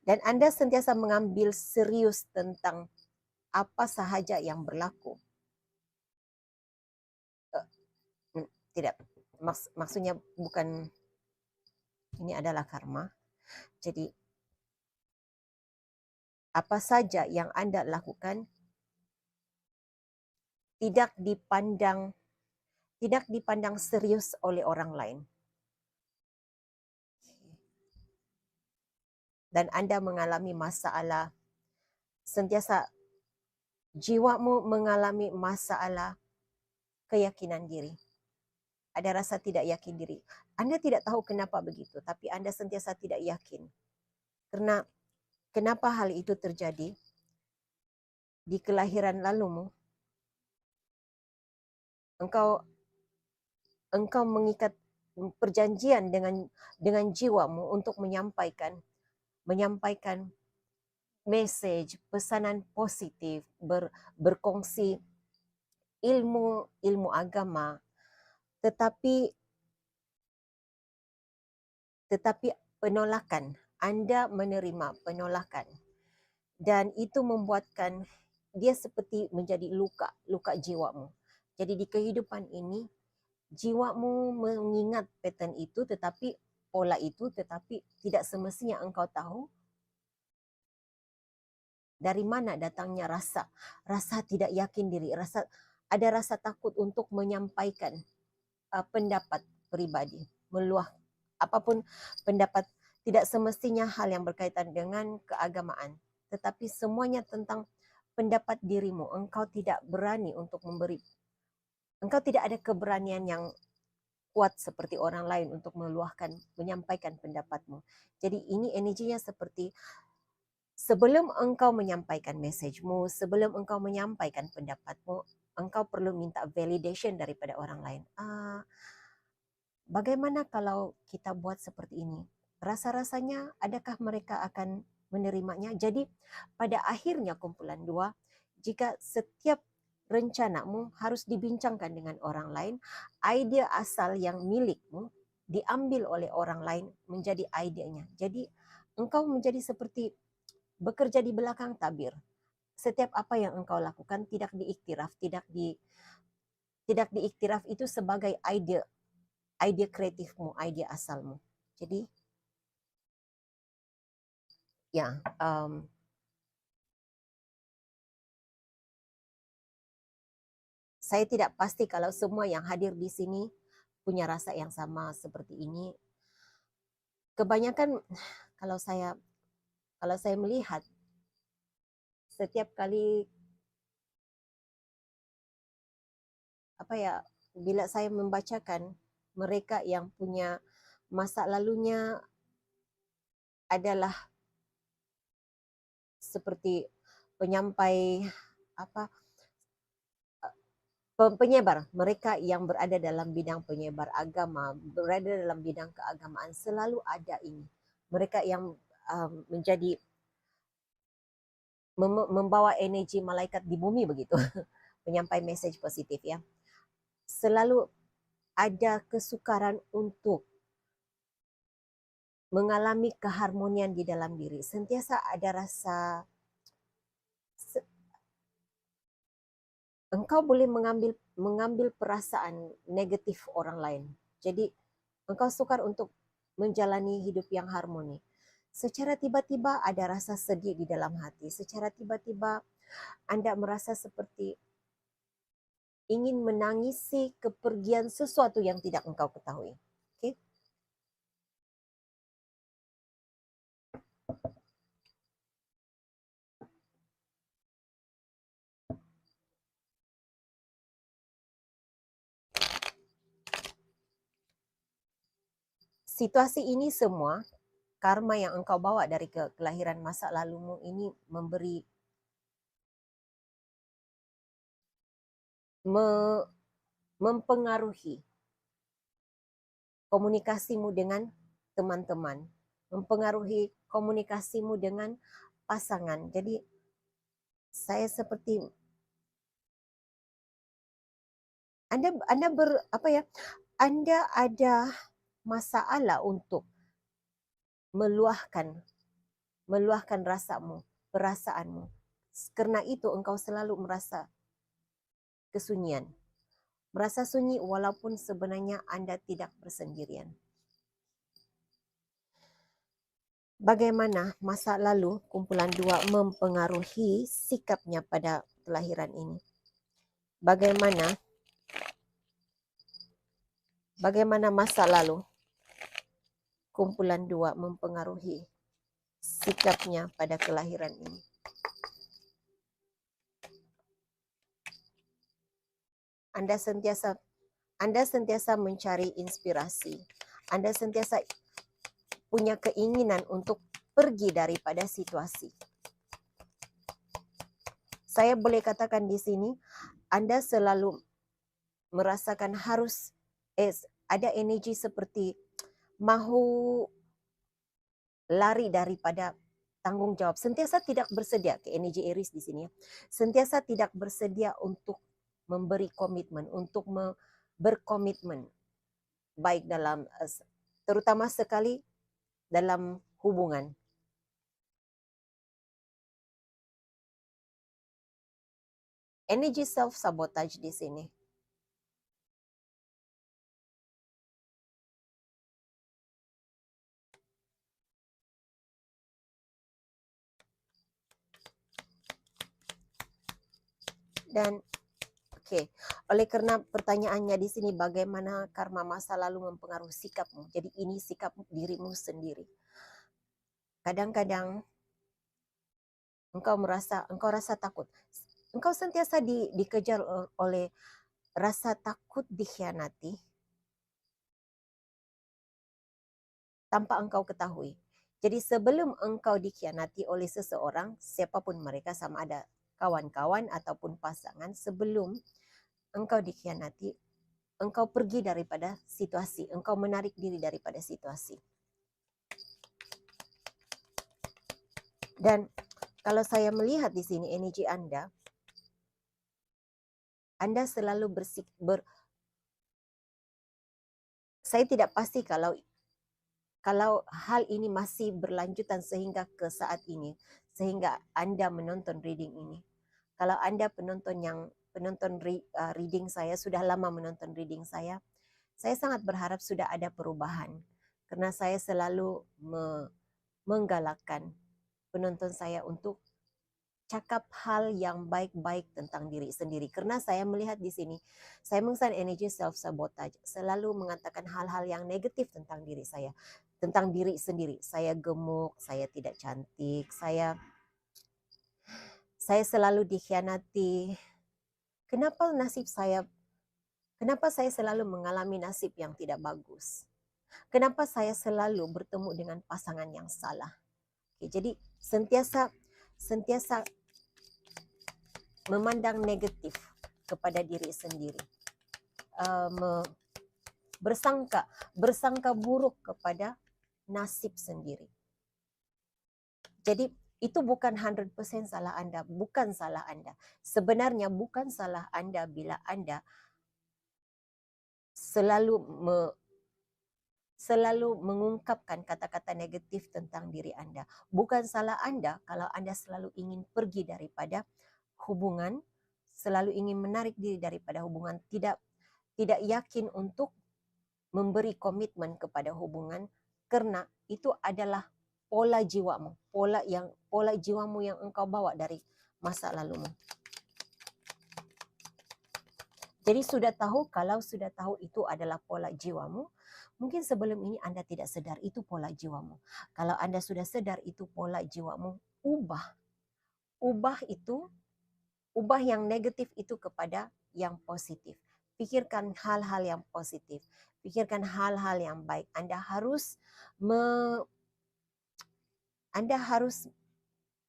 Dan Anda sentiasa mengambil serius tentang apa sahaja yang berlaku. Tidak, maksudnya bukan, ini adalah karma. Jadi apa saja yang Anda lakukan tidak dipandang serius oleh orang lain. Dan Anda mengalami masalah, sentiasa jiwamu mengalami masalah keyakinan diri. Ada rasa tidak yakin diri. Anda tidak tahu kenapa begitu, tapi Anda sentiasa tidak yakin. Karena kenapa hal itu terjadi? Di kelahiran lalumu, engkau mengikat perjanjian dengan jiwamu untuk menyampaikan message, pesanan positif, berkongsi ilmu agama, tetapi penolakan, Anda menerima penolakan, dan itu membuatkan dia seperti menjadi luka jiwamu. Jadi di kehidupan ini jiwamu mengingat pattern itu, tetapi pola itu, tetapi tidak semestinya engkau tahu dari mana datangnya rasa tidak yakin diri, ada rasa takut untuk menyampaikan pendapat pribadi, meluah apapun pendapat, tidak semestinya hal yang berkaitan dengan keagamaan, tetapi semuanya tentang pendapat dirimu. Engkau tidak berani untuk memberi, engkau tidak ada keberanian yang kuat seperti orang lain untuk meluahkan, menyampaikan pendapatmu. Jadi ini energinya seperti sebelum engkau menyampaikan mesejmu, sebelum engkau menyampaikan pendapatmu, engkau perlu minta validation daripada orang lain. Bagaimana kalau kita buat seperti ini? Rasa-rasanya adakah mereka akan menerimanya? Jadi pada akhirnya kumpulan 2, jika setiap rencanamu harus dibincangkan dengan orang lain, idea asal yang milikmu diambil oleh orang lain menjadi idenya. Jadi engkau menjadi seperti bekerja di belakang tabir. Setiap apa yang engkau lakukan tidak diiktiraf, tidak diiktiraf itu sebagai ide kreatifmu, ide asalmu. Jadi ya, saya tidak pasti kalau semua yang hadir di sini punya rasa yang sama seperti ini. Kebanyakan kalau saya melihat setiap kali bila saya membacakan mereka yang punya masa lalunya adalah seperti penyampai penyebar, mereka yang berada dalam bidang penyebar agama, berada dalam bidang keagamaan, selalu ada ini. Mereka yang membawa energi malaikat di bumi begitu, penyampai message positif ya. Selalu ada kesukaran untuk mengalami keharmonian di dalam diri. Sentiasa ada rasa engkau boleh mengambil perasaan negatif orang lain. Jadi engkau sukar untuk menjalani hidup yang harmoni. Secara tiba-tiba ada rasa sedih di dalam hati. Secara tiba-tiba Anda merasa seperti ingin menangisi kepergian sesuatu yang tidak engkau ketahui. Okay? Situasi ini semua, karma yang engkau bawa dari kelahiran masa lalumu ini mempengaruhi komunikasimu dengan teman-teman, mempengaruhi komunikasimu dengan pasangan. Jadi saya seperti Anda ada masalah untuk meluahkan perasaanmu. Karena itu engkau selalu merasa kesunyian. Merasa sunyi walaupun sebenarnya Anda tidak bersendirian. Bagaimana masa lalu kumpulan 2 mempengaruhi sikapnya pada kelahiran ini? Bagaimana masa lalu kumpulan 2 mempengaruhi sikapnya pada kelahiran ini? Anda sentiasa mencari inspirasi. Anda sentiasa punya keinginan untuk pergi daripada situasi. Saya boleh katakan di sini, Anda selalu merasakan harus ada energi seperti mahu lari daripada tanggung jawab. Sentiasa tidak bersedia, ke energi Aries di sini ya. Sentiasa tidak bersedia untuk memberi komitmen, untuk berkomitmen. Baik dalam, terutama sekali dalam hubungan. Energi self-sabotage di sini. Dan oleh karena pertanyaannya di sini bagaimana karma masa lalu mempengaruhi sikapmu. Jadi ini sikap dirimu sendiri. Kadang-kadang engkau rasa takut. Engkau sentiasa dikejar oleh rasa takut dikhianati tanpa engkau ketahui. Jadi sebelum engkau dikhianati oleh seseorang, siapapun mereka, sama ada kawan-kawan ataupun pasangan, sebelum engkau dikhianati, engkau pergi daripada situasi, engkau menarik diri daripada situasi. Dan kalau saya melihat di sini energi Anda selalu saya tidak pasti kalau hal ini masih berlanjutan sehingga ke saat ini, sehingga Anda menonton reading ini. Kalau Anda penonton reading saya, sudah lama menonton reading saya sangat berharap sudah ada perubahan. Karena saya selalu menggalakkan penonton saya untuk cakap hal yang baik-baik tentang diri sendiri. Karena saya melihat di sini, saya mengesan energi self-sabotage. Selalu mengatakan hal-hal yang negatif tentang diri saya. Tentang diri sendiri. Saya gemuk, saya tidak cantik, saya selalu dikhianati. Kenapa saya selalu mengalami nasib yang tidak bagus? Kenapa saya selalu bertemu dengan pasangan yang salah? Jadi sentiasa memandang negatif kepada diri sendiri, bersangka buruk kepada nasib sendiri. Jadi itu bukan 100% salah Anda, bukan salah Anda. Sebenarnya bukan salah Anda bila Anda selalu mengungkapkan kata-kata negatif tentang diri Anda. Bukan salah Anda kalau Anda selalu ingin pergi daripada hubungan selalu ingin menarik diri daripada hubungan, tidak yakin untuk memberi komitmen kepada hubungan, karena itu adalah pola jiwamu, pola jiwamu yang engkau bawa dari masa lalumu. Jadi kalau sudah tahu itu adalah pola jiwamu, mungkin sebelum ini Anda tidak sedar itu pola jiwamu. Kalau Anda sudah sedar itu pola jiwamu, ubah yang negatif itu kepada yang positif. Pikirkan hal-hal yang positif, pikirkan hal-hal yang baik. Anda harus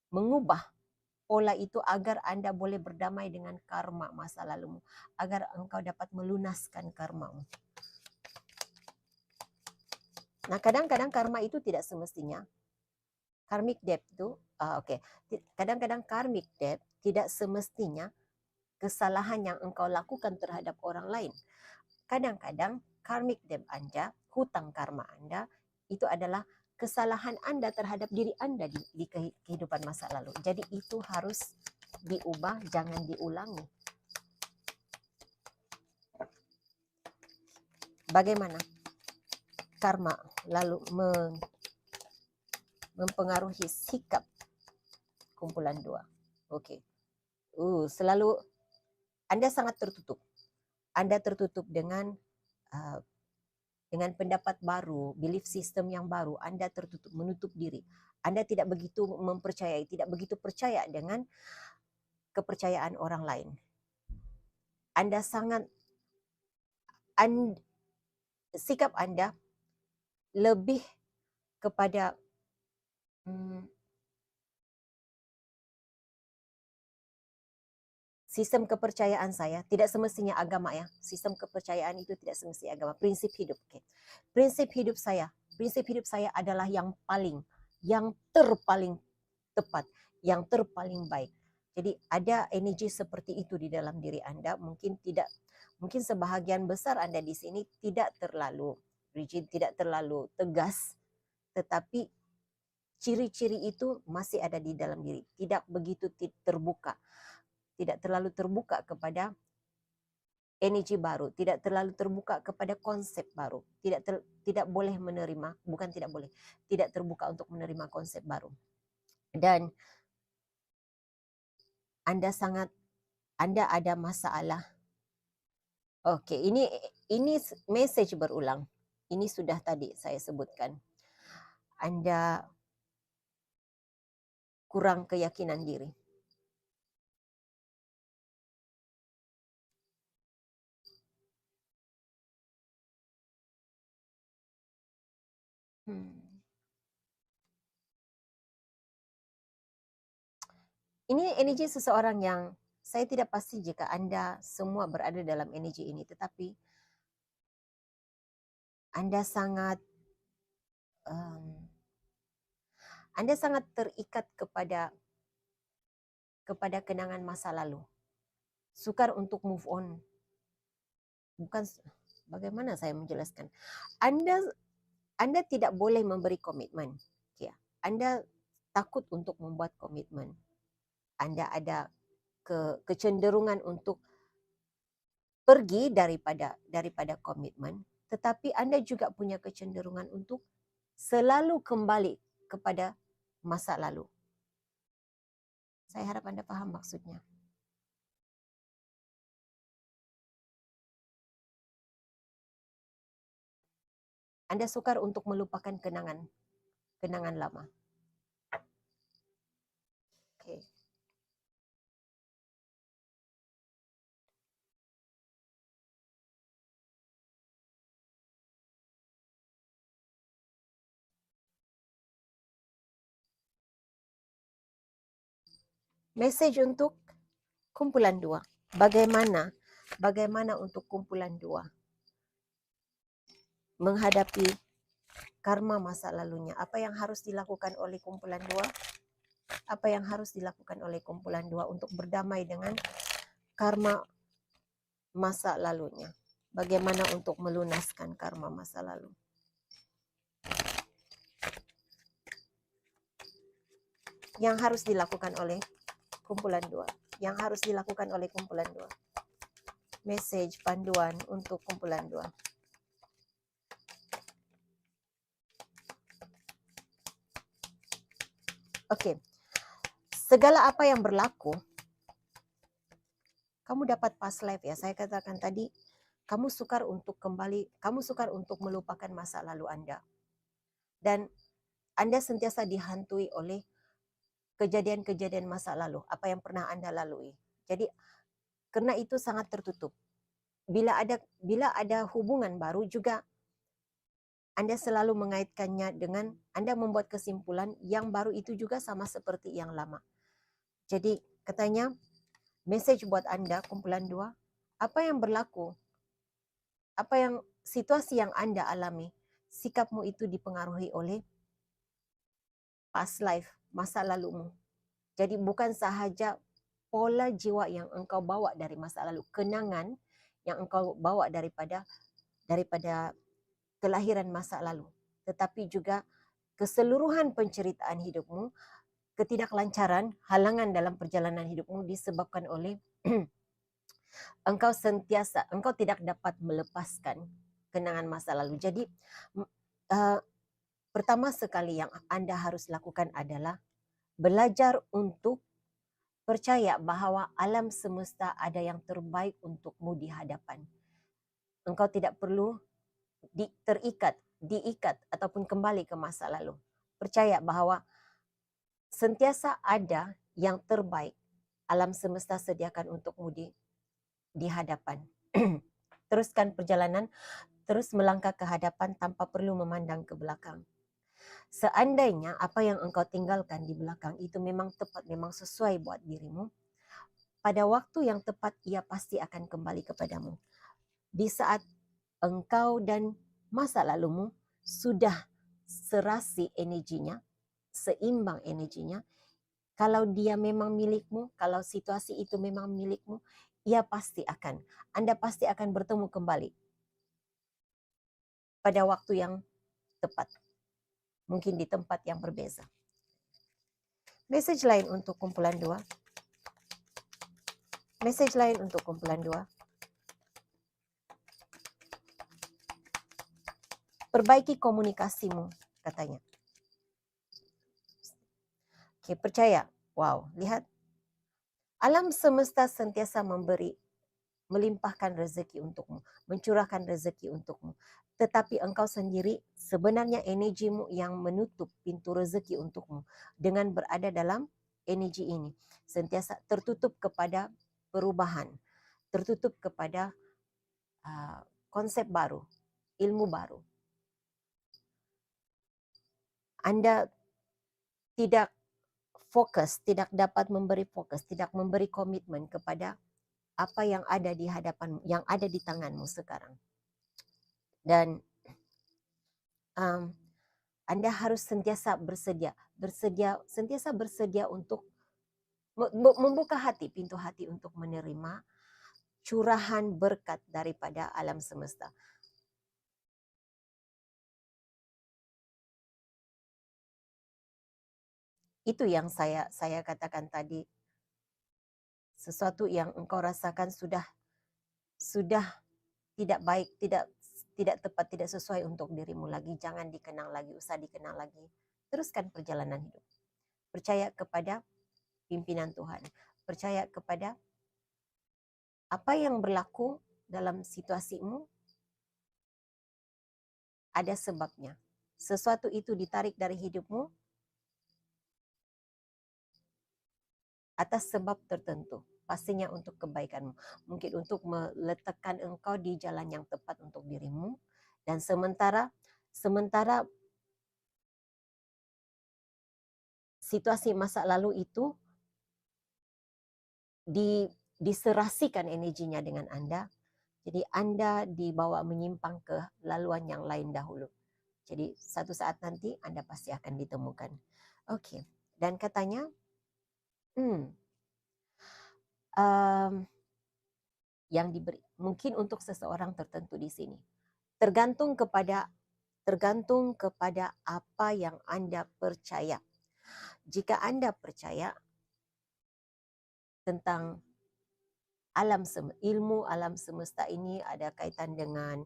mengubah pola itu agar Anda boleh berdamai dengan karma masa lalumu, agar engkau dapat melunaskan karmamu. Nah, kadang-kadang karma itu tidak semestinya, karmic debt itu, kadang-kadang karmic debt tidak semestinya kesalahan yang engkau lakukan terhadap orang lain. Kadang-kadang karmic debt Anda, hutang karma Anda, itu adalah kesalahan Anda terhadap diri Anda di kehidupan masa lalu. Jadi itu harus diubah, jangan diulangi. Bagaimana karma lalu mempengaruhi sikap kumpulan 2? Oke. Selalu Anda sangat tertutup. Anda tertutup dengan pendapat baru, belief system yang baru. Anda tertutup, menutup diri. Anda tidak begitu mempercayai, tidak begitu percaya dengan kepercayaan orang lain. Sikap Anda lebih kepada sistem kepercayaan saya, tidak semestinya agama ya. Sistem kepercayaan itu tidak semestinya agama. Prinsip hidup. Okay. Prinsip hidup saya adalah yang terpaling tepat, yang terpaling baik. Jadi ada energi seperti itu di dalam diri Anda. Mungkin sebahagian besar Anda di sini tidak terlalu rigid, tidak terlalu tegas, tetapi ciri-ciri itu masih ada di dalam diri. Tidak begitu terbuka. Tidak terlalu terbuka kepada energi baru, tidak terlalu terbuka kepada konsep baru, tidak boleh menerima, bukan tidak boleh, tidak terbuka untuk menerima konsep baru. Dan Anda ada masalah. Oke, ini message berulang. Ini sudah tadi saya sebutkan. Anda kurang keyakinan diri. Ini energi seseorang yang saya tidak pasti jika Anda semua berada dalam energi ini, tetapi Anda sangat terikat kepada kenangan masa lalu. Sukar untuk move on. Bukan, bagaimana saya menjelaskan? Anda tidak boleh memberi komitmen. Ya. Anda takut untuk membuat komitmen. Anda ada kecenderungan untuk pergi daripada komitmen, tetapi Anda juga punya kecenderungan untuk selalu kembali kepada masa lalu. Saya harap Anda paham maksudnya. Anda sukar untuk melupakan kenangan lama. Oke. Message untuk kumpulan 2. Bagaimana untuk kumpulan 2 menghadapi karma masa lalunya? Apa yang harus dilakukan oleh kumpulan 2? Apa yang harus dilakukan oleh kumpulan 2 untuk berdamai dengan karma masa lalunya? Bagaimana untuk melunaskan karma masa lalu? Yang harus dilakukan oleh kumpulan 2. yang harus dilakukan oleh kumpulan 2? Message panduan untuk kumpulan 2. Oke. Segala apa yang berlaku, kamu dapat past life ya. Saya katakan tadi, kamu sukar untuk kembali, kamu sukar untuk melupakan masa lalu Anda. Dan Anda sentiasa dihantui oleh kejadian-kejadian masa lalu, apa yang pernah Anda lalui. Jadi karena itu sangat tertutup. Bila ada hubungan baru juga Anda selalu mengaitkannya dengan Anda membuat kesimpulan yang baru itu juga sama seperti yang lama. Jadi katanya message buat Anda kumpulan 2, apa yang berlaku, apa yang situasi yang Anda alami, sikapmu itu dipengaruhi oleh past life, masa lalumu. Jadi bukan sahaja pola jiwa yang engkau bawa dari masa lalu, kenangan yang engkau bawa daripada kelahiran masa lalu, tetapi juga keseluruhan penceritaan hidupmu, ketidaklancaran, halangan dalam perjalanan hidupmu disebabkan oleh engkau tidak dapat melepaskan kenangan masa lalu. Jadi pertama sekali yang Anda harus lakukan adalah belajar untuk percaya bahwa alam semesta ada yang terbaik untukmu di hadapan. Engkau tidak perlu diikat ataupun kembali ke masa lalu. Percaya bahwa sentiasa ada yang terbaik alam semesta sediakan untukmu di hadapan. Teruskan perjalanan, terus melangkah ke hadapan tanpa perlu memandang ke belakang. Seandainya apa yang engkau tinggalkan di belakang itu memang tepat, memang sesuai buat dirimu, pada waktu yang tepat ia pasti akan kembali kepadamu. Di saat engkau dan masa lalumu sudah serasi energinya, seimbang energinya, kalau dia memang milikmu, kalau situasi itu memang milikmu, Anda pasti akan bertemu kembali pada waktu yang tepat. Mungkin di tempat yang berbeza. Message lain untuk kumpulan 2. Message lain untuk kumpulan 2. Perbaiki komunikasimu, katanya. Oke, percaya. Wow, lihat. Alam semesta sentiasa melimpahkan rezeki untukmu, mencurahkan rezeki untukmu. Tetapi engkau sendiri sebenarnya energimu yang menutup pintu rezeki untukmu dengan berada dalam energi ini. Sentiasa tertutup kepada perubahan, tertutup kepada konsep baru, ilmu baru. Anda tidak fokus, tidak dapat memberi fokus, tidak memberi komitmen kepada apa yang ada di hadapanmu, yang ada di tanganmu sekarang. Dan Anda harus sentiasa bersedia untuk membuka hati, pintu hati untuk menerima curahan berkat daripada alam semesta. Itu yang saya katakan tadi. Sesuatu yang engkau rasakan sudah tidak baik, tidak tepat, tidak sesuai untuk dirimu lagi. Jangan dikenang lagi, usah dikenang lagi. Teruskan perjalanan hidup. Percaya kepada pimpinan Tuhan. Percaya kepada apa yang berlaku dalam situasimu ada sebabnya. Sesuatu itu ditarik dari hidupmu atas sebab tertentu. Pastinya untuk kebaikanmu. Mungkin untuk meletakkan engkau di jalan yang tepat untuk dirimu. Dan sementara situasi masa lalu itu diserasikan energinya dengan Anda. Jadi Anda dibawa menyimpang ke laluan yang lain dahulu. Jadi satu saat nanti Anda pasti akan ditemukan. Oke. Dan katanya, yang diberi mungkin untuk seseorang tertentu di sini. Tergantung kepada apa yang Anda percaya. Jika Anda percaya tentang ilmu alam semesta ini ada kaitan dengan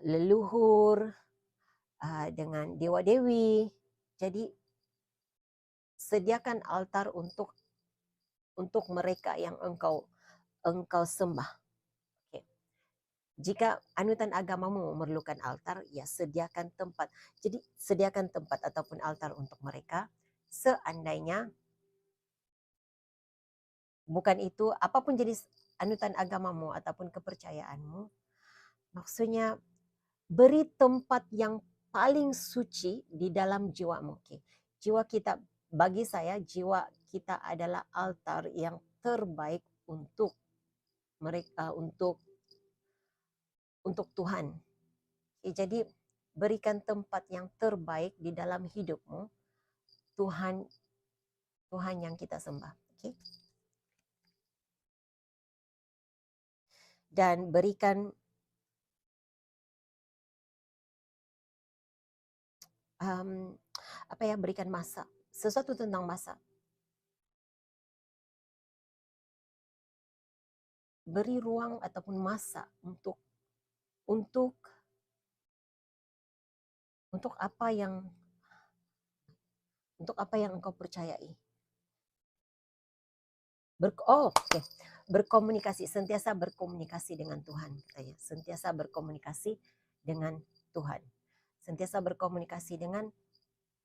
leluhur, dengan dewa-dewi. Jadi sediakan altar untuk mereka yang engkau sembah. Okay. Jika anutan agamamu memerlukan altar, ya sediakan tempat. Jadi sediakan tempat ataupun altar untuk mereka. Seandainya bukan itu, apapun jenis anutan agamamu ataupun kepercayaanmu, maksudnya beri tempat yang paling suci di dalam jiwamu. Okay. Jiwa kita, bagi saya, jiwa kita adalah altar yang terbaik untuk mereka, untuk Tuhan. Okay. Jadi berikan tempat yang terbaik di dalam hidupmu, Tuhan yang kita sembah. Okay. Dan berikan berikan masa, sesuatu tentang masa. Beri ruang ataupun masa untuk apa yang engkau percayai. Berkomunikasi, sentiasa berkomunikasi dengan Tuhan. Sentiasa berkomunikasi dengan Tuhan. Sentiasa berkomunikasi dengan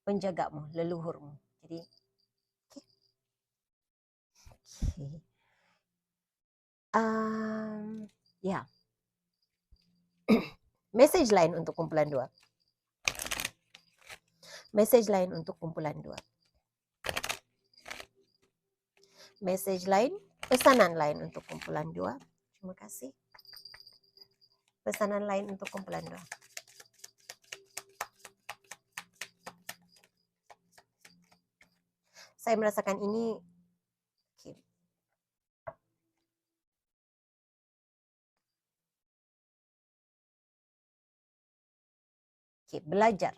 penjagamu, leluhurmu. Jadi, ya. Message lain untuk kumpulan 2. Message lain untuk kumpulan 2. Message lain, pesanan lain untuk kumpulan 2. Terima kasih. Pesanan lain untuk kumpulan 2. Saya merasakan ini. Belajar.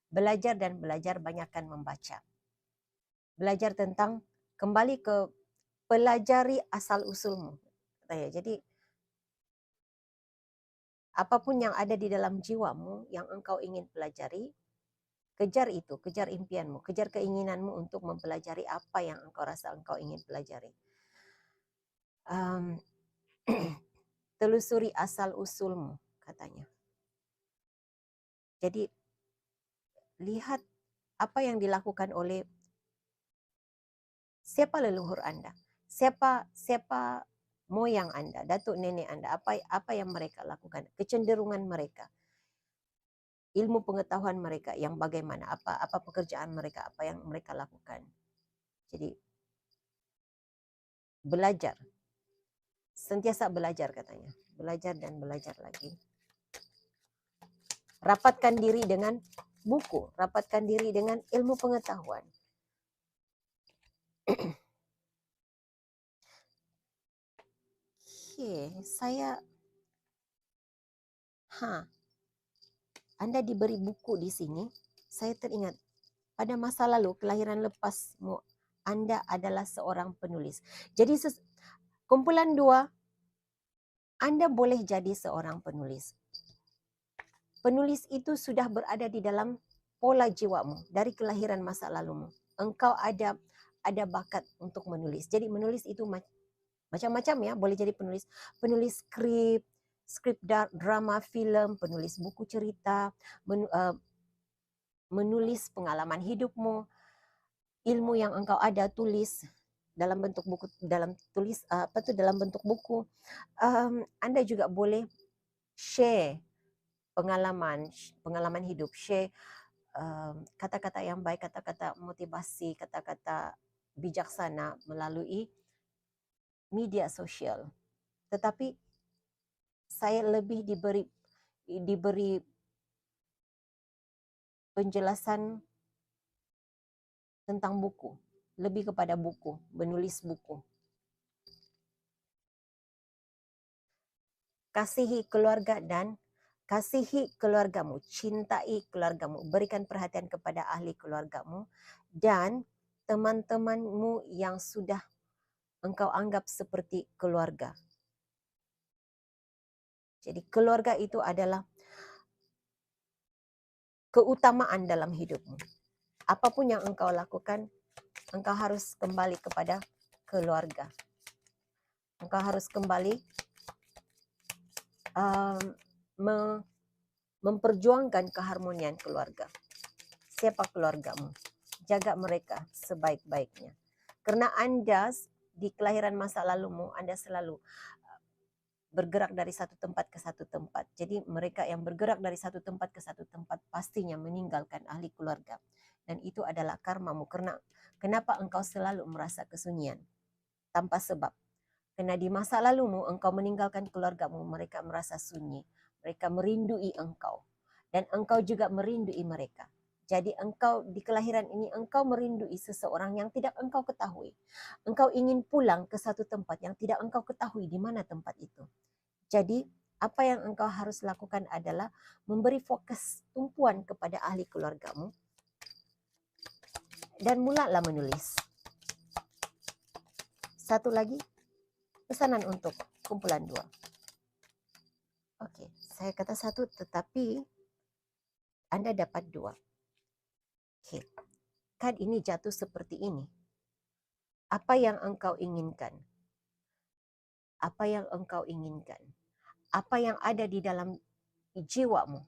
Belajar dan belajar, banyakkan membaca. Belajar tentang, kembali ke pelajari asal-usulmu. Jadi, apapun yang ada di dalam jiwamu yang engkau ingin pelajari, kejar itu, kejar impianmu, kejar keinginanmu untuk mempelajari apa yang engkau rasa engkau ingin pelajari. Telusuri asal-usulmu, katanya. Jadi, lihat apa yang dilakukan oleh siapa leluhur Anda, siapa moyang Anda, datuk nenek Anda, apa yang mereka lakukan, kecenderungan mereka, ilmu pengetahuan mereka yang bagaimana, apa pekerjaan mereka, apa yang mereka lakukan. Jadi belajar, sentiasa belajar, katanya, belajar dan belajar lagi. Rapatkan diri dengan buku, rapatkan diri dengan ilmu pengetahuan. Saya Anda diberi buku di sini. Saya teringat pada masa lalu, kelahiran lepasmu, Anda adalah seorang penulis. Jadi kumpulan 2, Anda boleh jadi seorang penulis. Penulis itu sudah berada di dalam pola jiwamu dari kelahiran masa lalumu. Engkau ada bakat untuk menulis. Jadi menulis itu macam-macam ya, boleh jadi penulis skrip drama, film, penulis buku cerita, menulis pengalaman hidupmu, ilmu yang engkau ada tulis dalam bentuk buku, dalam bentuk buku. Anda juga boleh share pengalaman hidup, share kata-kata yang baik, kata-kata motivasi, kata-kata bijaksana melalui media sosial. Tetapi saya lebih diberi penjelasan tentang buku, lebih kepada buku, menulis buku. Kasihi keluarga dan kasihi keluargamu, cintai keluargamu, berikan perhatian kepada ahli keluargamu dan teman-temanmu yang sudah engkau anggap seperti keluarga. Jadi keluarga itu adalah keutamaan dalam hidupmu. Apapun yang engkau lakukan, engkau harus kembali kepada keluarga. Engkau harus kembali memperjuangkan keharmonian keluarga. Siapa keluargamu? Jaga mereka sebaik-baiknya. Karena Anda di kelahiran masa lalumu, Anda selalu bergerak dari satu tempat ke satu tempat. Jadi mereka yang bergerak dari satu tempat ke satu tempat pastinya meninggalkan ahli keluarga. Dan itu adalah karmamu. Karena kenapa engkau selalu merasa kesunyian? Tanpa sebab. Karena di masa lalumu engkau meninggalkan keluargamu, mereka merasa sunyi. Mereka merindui engkau. Dan engkau juga merindui mereka. Jadi engkau di kelahiran ini engkau merindui seseorang yang tidak engkau ketahui. Engkau ingin pulang ke satu tempat yang tidak engkau ketahui di mana tempat itu. Jadi apa yang engkau harus lakukan adalah memberi fokus tumpuan kepada ahli keluargamu dan mulalah menulis. Satu lagi, pesanan untuk kumpulan 2. Oke, saya kata 1 tetapi Anda dapat 2. Oke, kad ini jatuh seperti ini. Apa yang engkau inginkan? Apa yang engkau inginkan? Apa yang ada di dalam jiwamu?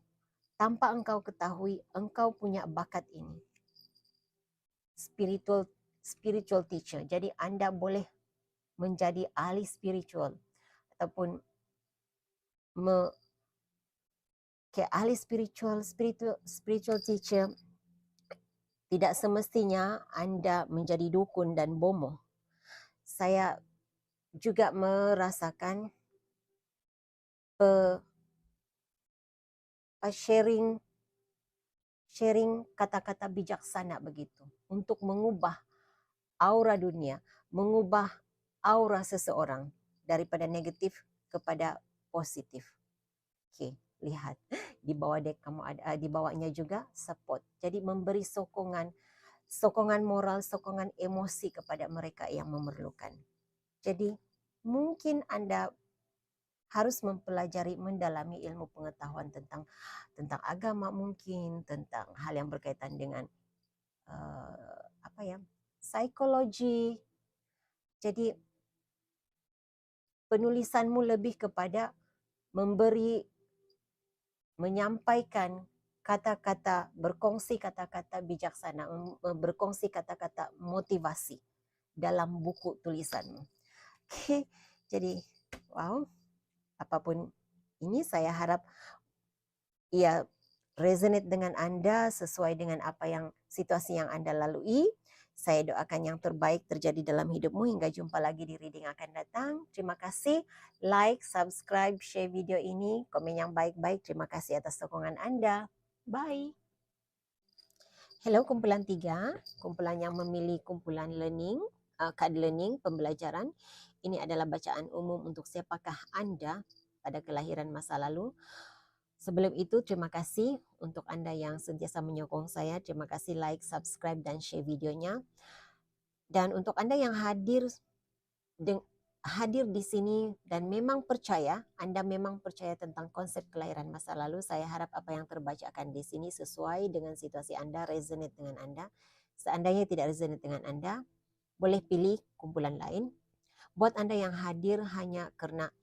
Tanpa engkau ketahui, engkau punya bakat ini. Spiritual teacher. Jadi Anda boleh menjadi ahli spiritual ataupun ahli spiritual teacher. Tidak semestinya Anda menjadi dukun dan bomoh. Saya juga merasakan sharing kata-kata bijaksana begitu untuk mengubah aura dunia, mengubah aura seseorang daripada negatif kepada positif. Oke, lihat di bawah deck kamu ada, di bawahnya juga support. Jadi memberi sokongan moral, sokongan emosi kepada mereka yang memerlukan. Jadi mungkin Anda harus mempelajari, mendalami ilmu pengetahuan tentang agama, mungkin tentang hal yang berkaitan dengan psikologi. Jadi penulisanmu lebih kepada menyampaikan kata-kata, berkongsi kata-kata bijaksana, berkongsi kata-kata motivasi dalam buku tulisanmu. Oke, jadi wow, apapun ini saya harap ia resonate dengan Anda sesuai dengan apa yang situasi yang Anda lalui. Saya doakan yang terbaik terjadi dalam hidupmu. Hingga jumpa lagi di reading akan datang. Terima kasih. Like, subscribe, share video ini. Komen yang baik-baik. Terima kasih atas sokongan Anda. Bye. Hello kumpulan 3. Kumpulan yang memilih kumpulan learning, card learning, pembelajaran. Ini adalah bacaan umum untuk siapakah Anda pada kelahiran masa lalu. Sebelum itu, terima kasih untuk Anda yang sentiasa menyokong saya. Terima kasih like, subscribe, dan share videonya. Dan untuk Anda yang hadir di sini dan memang percaya, Anda memang percaya tentang konsep kelahiran masa lalu, saya harap apa yang terbacakan di sini sesuai dengan situasi Anda, resonate dengan Anda. Seandainya tidak resonate dengan Anda, boleh pilih kumpulan lain. Buat Anda yang hadir hanya karena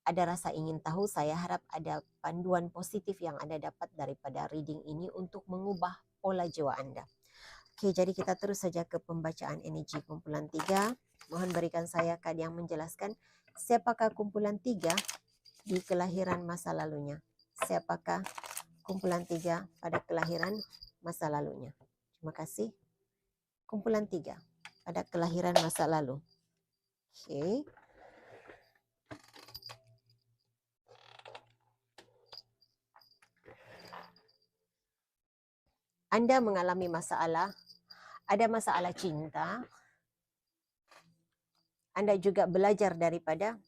ada rasa ingin tahu, saya harap ada panduan positif yang Anda dapat daripada reading ini untuk mengubah pola jiwa Anda. Oke, jadi kita terus saja ke pembacaan energi kumpulan 3. Mohon berikan saya kad yang menjelaskan siapakah kumpulan 3 di kelahiran masa lalunya. Siapakah kumpulan 3 pada kelahiran masa lalunya. Terima kasih. Kumpulan 3 pada kelahiran masa lalu. Oke. Anda mengalami masalah, ada masalah cinta. Anda juga belajar daripada,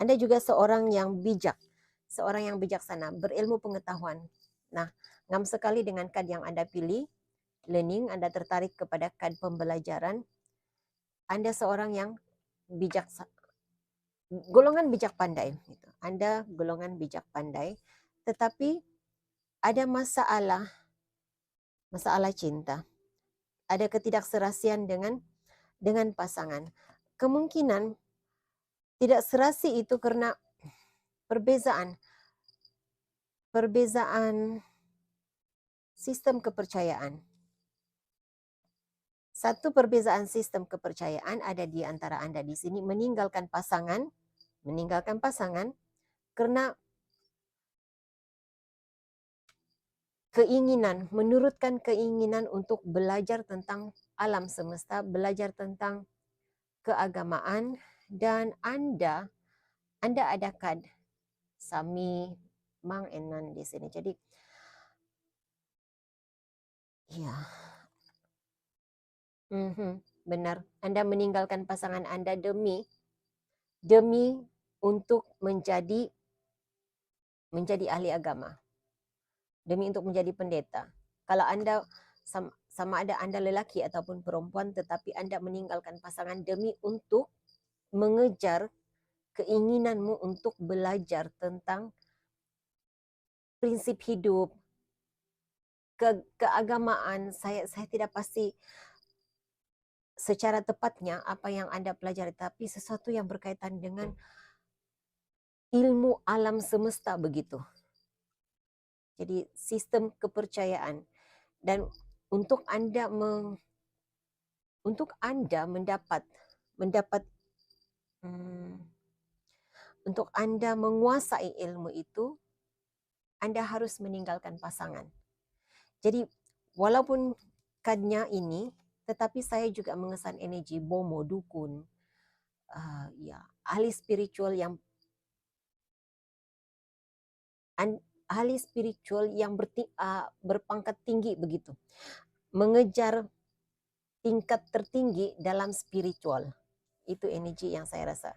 Anda juga seorang yang bijak, seorang yang bijaksana, berilmu pengetahuan. Nah, ngam sekali dengan kad yang Anda pilih, learning, Anda tertarik kepada kad pembelajaran. Anda seorang yang bijak, golongan bijak pandai. Anda golongan bijak pandai, tetapi ada masalah cinta. Ada ketidakserasian dengan pasangan. Kemungkinan tidak serasi itu karena perbezaan sistem kepercayaan. Satu perbezaan sistem kepercayaan ada di antara Anda di sini, meninggalkan pasangan karena menurutkan keinginan untuk belajar tentang alam semesta, belajar tentang keagamaan, dan Anda ada kad Sami, Mang, Enan di sini. Jadi, ya, benar. Anda meninggalkan pasangan Anda demi untuk menjadi ahli agama, demi untuk menjadi pendeta. Kalau Anda sama ada Anda lelaki ataupun perempuan, tetapi Anda meninggalkan pasangan demi untuk mengejar keinginanmu untuk belajar tentang prinsip hidup, keagamaan. Saya tidak pasti secara tepatnya apa yang Anda pelajari, tapi sesuatu yang berkaitan dengan ilmu alam semesta begitu. Jadi sistem kepercayaan, dan untuk Anda mendapat untuk Anda menguasai ilmu itu, Anda harus meninggalkan pasangan. Jadi walaupun kadnya ini, tetapi saya juga mengesan energi bomo, dukun, ahli spiritual yang berpangkat tinggi begitu, mengejar tingkat tertinggi dalam spiritual. Itu energi yang saya rasa.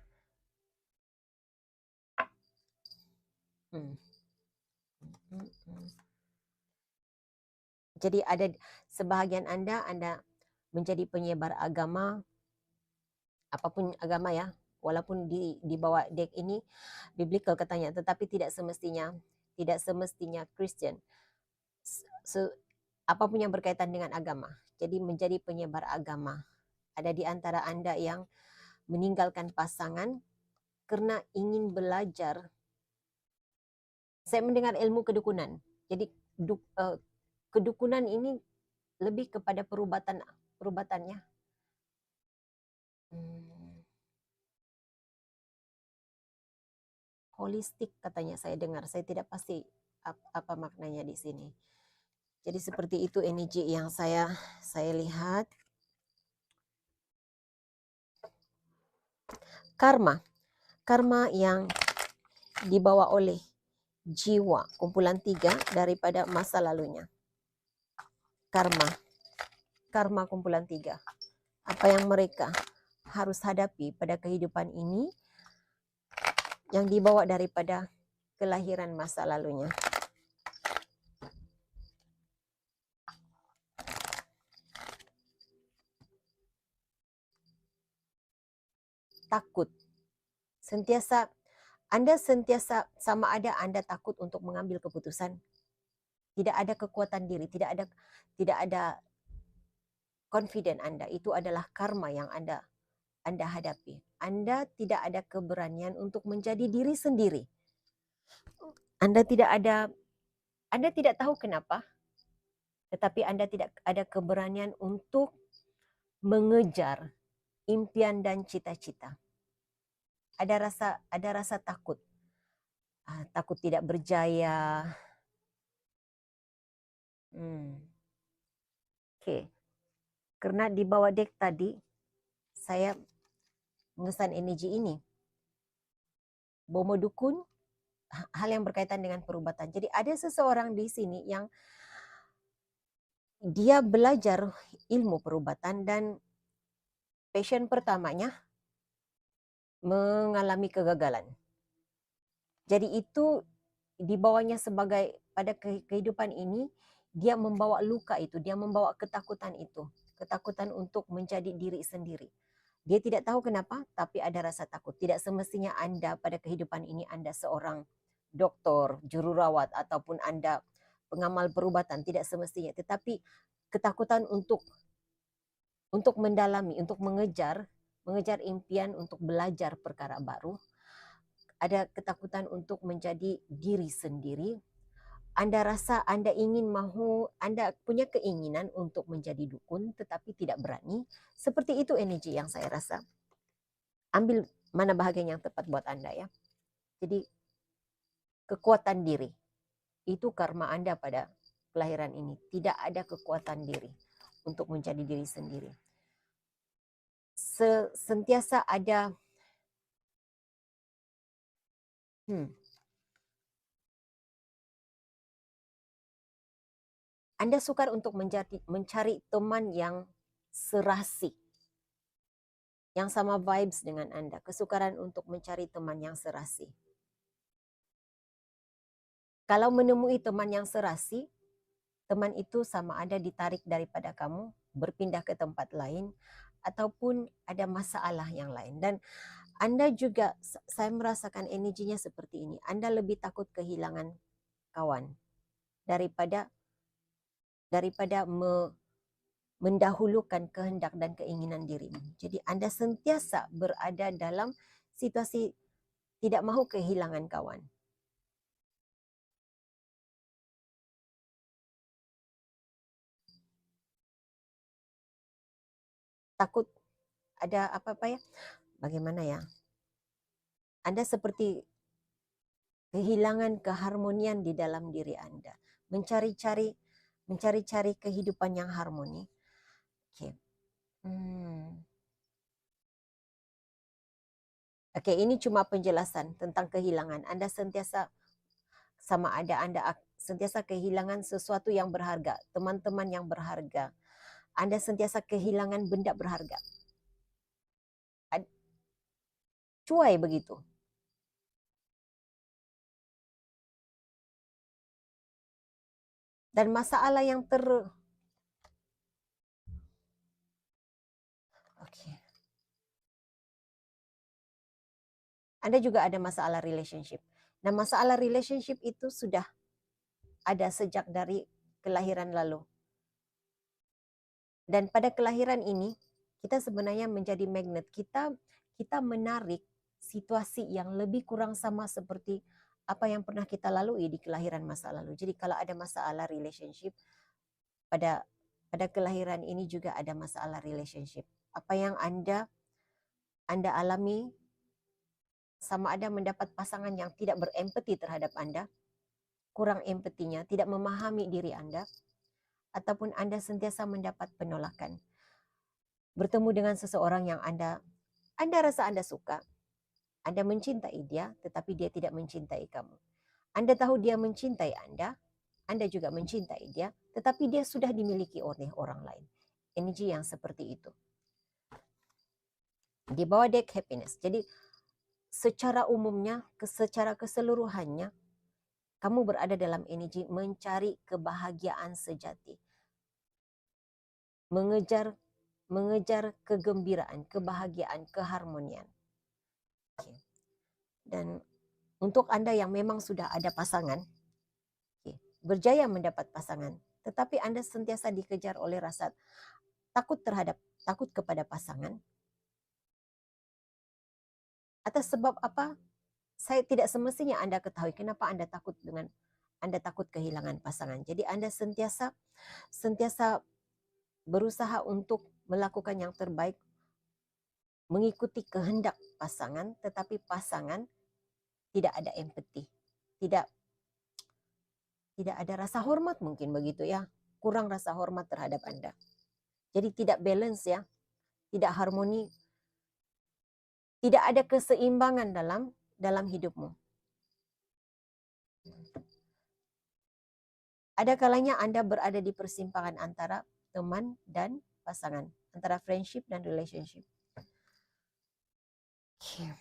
Jadi ada sebahagian Anda menjadi penyebar agama, apapun agama ya, walaupun di bawah deck ini biblical katanya, tetapi tidak semestinya Christian. Apapun yang berkaitan dengan agama. Jadi menjadi penyebar agama. Ada di antara Anda yang meninggalkan pasangan karena ingin belajar. Saya mendengar ilmu kedukunan. Jadi kedukunan ini lebih kepada perubatannya. Holistik katanya saya dengar. Saya tidak pasti apa maknanya di sini. Jadi seperti itu energi yang saya lihat. Karma yang dibawa oleh jiwa, kumpulan 3 daripada masa lalunya. Karma kumpulan 3. Apa yang mereka harus hadapi pada kehidupan ini yang dibawa daripada kelahiran masa lalunya. Takut. Anda sentiasa sama ada Anda takut untuk mengambil keputusan. Tidak ada kekuatan diri, tidak ada confident Anda. Itu adalah karma yang Anda hadapi. Anda tidak ada keberanian untuk menjadi diri sendiri. Anda tidak tahu kenapa, tetapi Anda tidak ada keberanian untuk mengejar impian dan cita-cita. Ada rasa takut. Takut tidak berjaya. Oke. Karena di bawah deck tadi, saya mengesan energi ini. Bomo dukun, hal yang berkaitan dengan perubatan. Jadi ada seseorang di sini yang dia belajar ilmu perubatan dan passion pertamanya mengalami kegagalan. Jadi itu dibawanya sebagai pada kehidupan ini, dia membawa luka itu, dia membawa ketakutan itu, ketakutan untuk menjadi diri sendiri. Dia tidak tahu kenapa, tapi ada rasa takut. Tidak semestinya Anda pada kehidupan ini Anda seorang doktor, jururawat, ataupun Anda pengamal perubatan. Tidak semestinya. Tetapi ketakutan untuk mendalami, untuk mengejar impian, untuk belajar perkara baru. Ada ketakutan untuk menjadi diri sendiri. Anda rasa Anda Anda punya keinginan untuk menjadi dukun tetapi tidak berani. Seperti itu energi yang saya rasa. Ambil mana bahagian yang tepat buat Anda ya. Jadi kekuatan diri. Itu karma Anda pada kelahiran ini. Tidak ada kekuatan diri untuk menjadi diri sendiri. Sentiasa ada Anda sukar untuk mencari teman yang serasi, yang sama vibes dengan Anda. Kesukaran untuk mencari teman yang serasi. Kalau menemui teman yang serasi, teman itu sama ada ditarik daripada kamu, berpindah ke tempat lain, ataupun ada masalah yang lain. Dan Anda juga, saya merasakan energinya seperti ini. Anda lebih takut kehilangan kawan daripada mendahulukan kehendak dan keinginan dirimu. Jadi Anda sentiasa berada dalam situasi tidak mahu kehilangan kawan. Takut ada apa-apa ya? Bagaimana ya? Anda seperti kehilangan keharmonian di dalam diri Anda. Mencari-cari kehidupan yang harmoni. Oke. Oke, ini cuma penjelasan tentang kehilangan. Anda sentiasa sama ada Anda sentiasa kehilangan sesuatu yang berharga, teman-teman yang berharga. Anda sentiasa kehilangan benda berharga. Cuai begitu. Dan masalah yang Anda juga ada masalah relationship. Nah, masalah relationship itu sudah ada sejak dari kelahiran lalu. Dan pada kelahiran ini, kita sebenarnya menjadi magnet. Kita menarik situasi yang lebih kurang sama seperti apa yang pernah kita lalui di kelahiran masa lalu. Jadi kalau ada masalah relationship, pada kelahiran ini juga ada masalah relationship. Apa yang Anda alami, sama ada mendapat pasangan yang tidak berempati terhadap Anda, kurang empatinya, tidak memahami diri Anda, ataupun Anda sentiasa mendapat penolakan. Bertemu dengan seseorang yang Anda rasa Anda suka, Anda mencintai dia, tetapi dia tidak mencintai kamu. Anda tahu dia mencintai Anda juga mencintai dia, tetapi dia sudah dimiliki oleh orang lain. Energi yang seperti itu. Di bawah deck happiness. Jadi secara umumnya, secara keseluruhannya, kamu berada dalam energi mencari kebahagiaan sejati. Mengejar kegembiraan, kebahagiaan, keharmonian. Okay. Dan untuk Anda yang memang sudah ada pasangan, berjaya mendapat pasangan, tetapi Anda sentiasa dikejar oleh rasa takut kepada pasangan. Atas sebab apa? Saya tidak semestinya Anda ketahui kenapa Anda takut kehilangan pasangan. Jadi Anda sentiasa berusaha untuk melakukan yang terbaik, mengikuti kehendak pasangan, tetapi pasangan tidak ada empati, tidak ada rasa hormat, mungkin begitu ya, kurang rasa hormat terhadap Anda. Jadi tidak balance ya, tidak harmoni, tidak ada keseimbangan dalam hidupmu. Ada kalanya Anda berada di persimpangan antara teman dan pasangan, antara friendship dan relationship. Okay.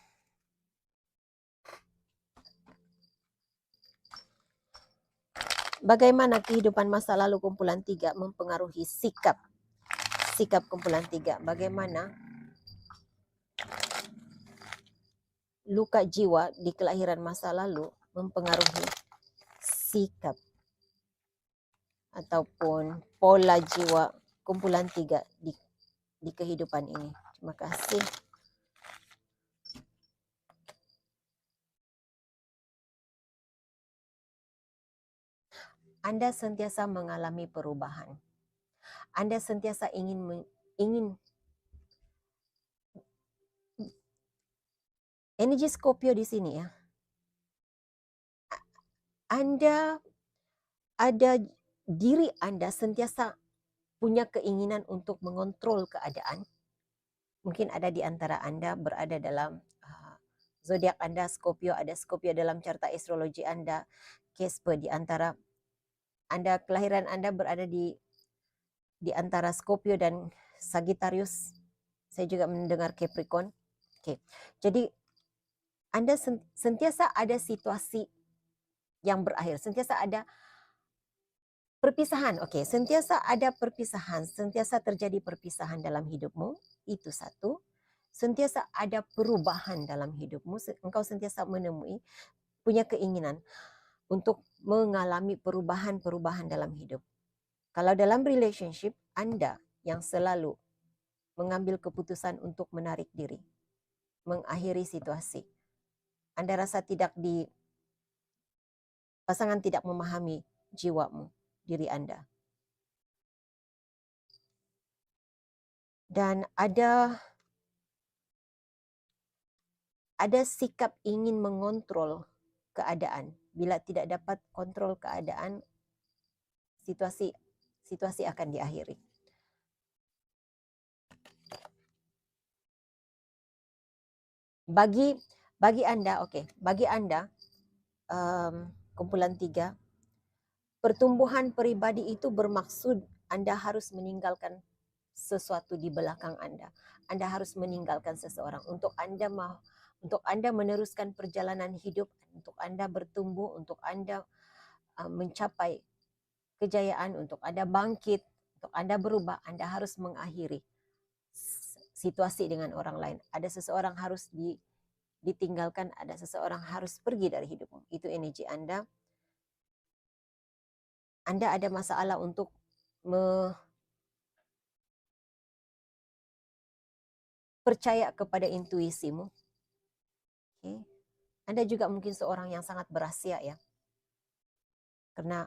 Bagaimana kehidupan masa lalu kumpulan 3 mempengaruhi sikap kumpulan 3? Bagaimana luka jiwa di kelahiran masa lalu mempengaruhi sikap ataupun pola jiwa kumpulan 3 di kehidupan ini. Terima kasih. Anda sentiasa mengalami perubahan. Anda sentiasa ingin energi Scorpio di sini ya. Anda ada diri Anda sentiasa punya keinginan untuk mengontrol keadaan. Mungkin ada di antara Anda berada dalam zodiak Anda Scorpio, ada Scorpio dalam carta astrologi Anda, Casper di antara Anda, kelahiran Anda berada di antara Scorpio dan Sagittarius. Saya juga mendengar Capricorn. Oke. Jadi Anda sentiasa ada situasi yang berakhir, sentiasa ada perpisahan. Oke, sentiasa ada perpisahan, sentiasa terjadi perpisahan dalam hidupmu. Itu satu. Sentiasa ada perubahan dalam hidupmu. Engkau sentiasa menemui, punya keinginan untuk mengalami perubahan-perubahan dalam hidup. Kalau dalam relationship, Anda yang selalu mengambil keputusan untuk menarik diri, mengakhiri situasi. Anda rasa pasangan tidak memahami jiwamu, diri Anda. Dan ada sikap ingin mengontrol keadaan. Bila tidak dapat kontrol keadaan, situasi akan diakhiri. Bagi Anda, kumpulan 3, pertumbuhan pribadi itu bermaksud Anda harus meninggalkan sesuatu di belakang Anda. Anda harus meninggalkan seseorang untuk Anda meneruskan perjalanan hidup, untuk Anda bertumbuh, untuk Anda mencapai kejayaan, untuk Anda bangkit, untuk Anda berubah. Anda harus mengakhiri situasi dengan orang lain. Ada seseorang harus ditinggalkan, ada seseorang harus pergi dari hidupmu. Itu energi Anda. Anda ada masalah untuk percaya kepada intuisimu. Okay. Anda juga mungkin seorang yang sangat berhasil ya. Karena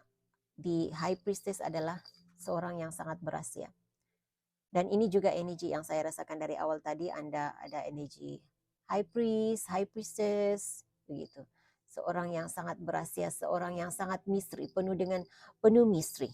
di High Priestess adalah seorang yang sangat berhasil. Dan ini juga energi yang saya rasakan dari awal tadi. Anda ada energi High Priest, High Priestess, begitu. Seorang yang sangat berhasil, seorang yang sangat misteri, penuh misteri.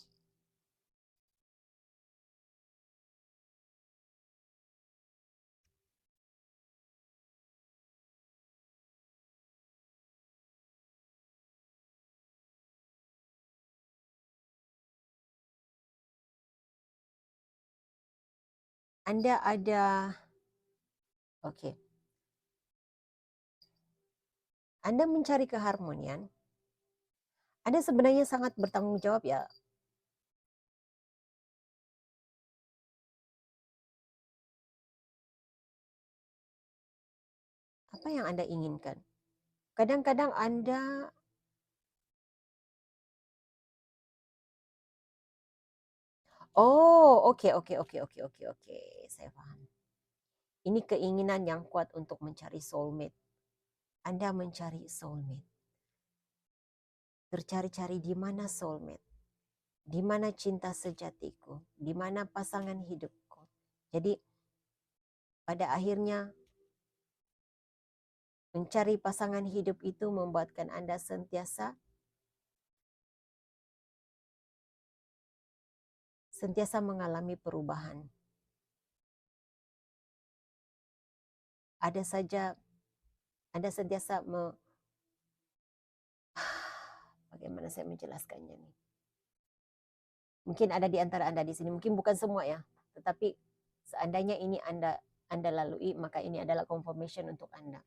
Anda ada, oke. Anda mencari keharmonian. Anda sebenarnya sangat bertanggung jawab ya. Apa yang Anda inginkan? Kadang-kadang Anda oke. Saya paham. Ini keinginan yang kuat untuk mencari soulmate. Anda mencari soulmate. Bercari-cari di mana soulmate. Di mana cinta sejatiku, di mana pasangan hidupku. Jadi pada akhirnya mencari pasangan hidup itu membuatkan Anda sentiasa mengalami perubahan. Ada saja Anda sentiasa bagaimana saya menjelaskannya nih? Mungkin ada di antara Anda di sini, mungkin bukan semua ya, tetapi seandainya ini Anda lalui, maka ini adalah confirmation untuk Anda.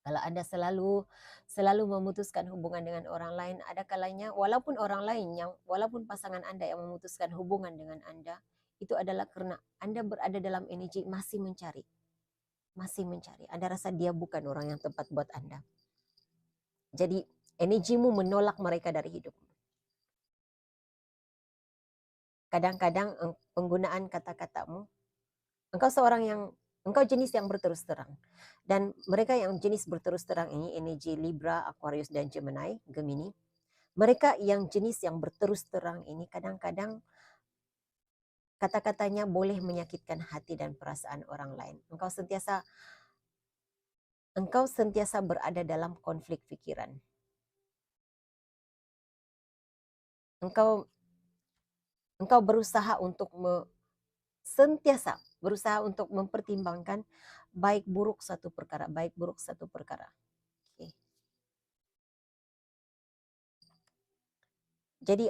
Kalau Anda selalu memutuskan hubungan dengan orang lain, ada kalanya walaupun pasangan Anda yang memutuskan hubungan dengan Anda, itu adalah karena Anda berada dalam energi masih mencari. masih mencari. Anda rasa dia bukan orang yang tepat buat Anda. Jadi energimu menolak mereka dari hidup. Kadang-kadang penggunaan kata-katamu, engkau jenis yang berterus terang. Dan mereka yang jenis berterus terang ini, energi Libra, Aquarius, dan Gemini, mereka yang jenis yang berterus terang ini kadang-kadang kata-katanya boleh menyakitkan hati dan perasaan orang lain. Engkau sentiasa berada dalam konflik pikiran. Engkau berusaha untuk sentiasa berusaha untuk mempertimbangkan baik buruk satu perkara. Okay. Jadi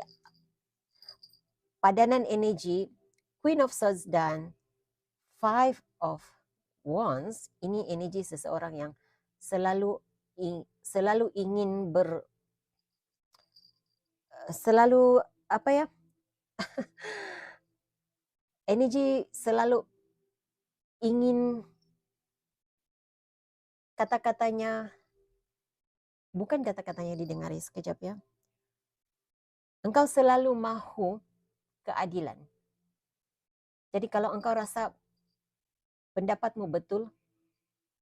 padanan energi Queen of Swords dan Five of Wands ini energi seseorang yang selalu ingin selalu apa ya? Energi selalu ingin bukan kata-katanya didengari, sekejap ya. Engkau selalu mahu keadilan. Jadi kalau engkau rasa pendapatmu betul,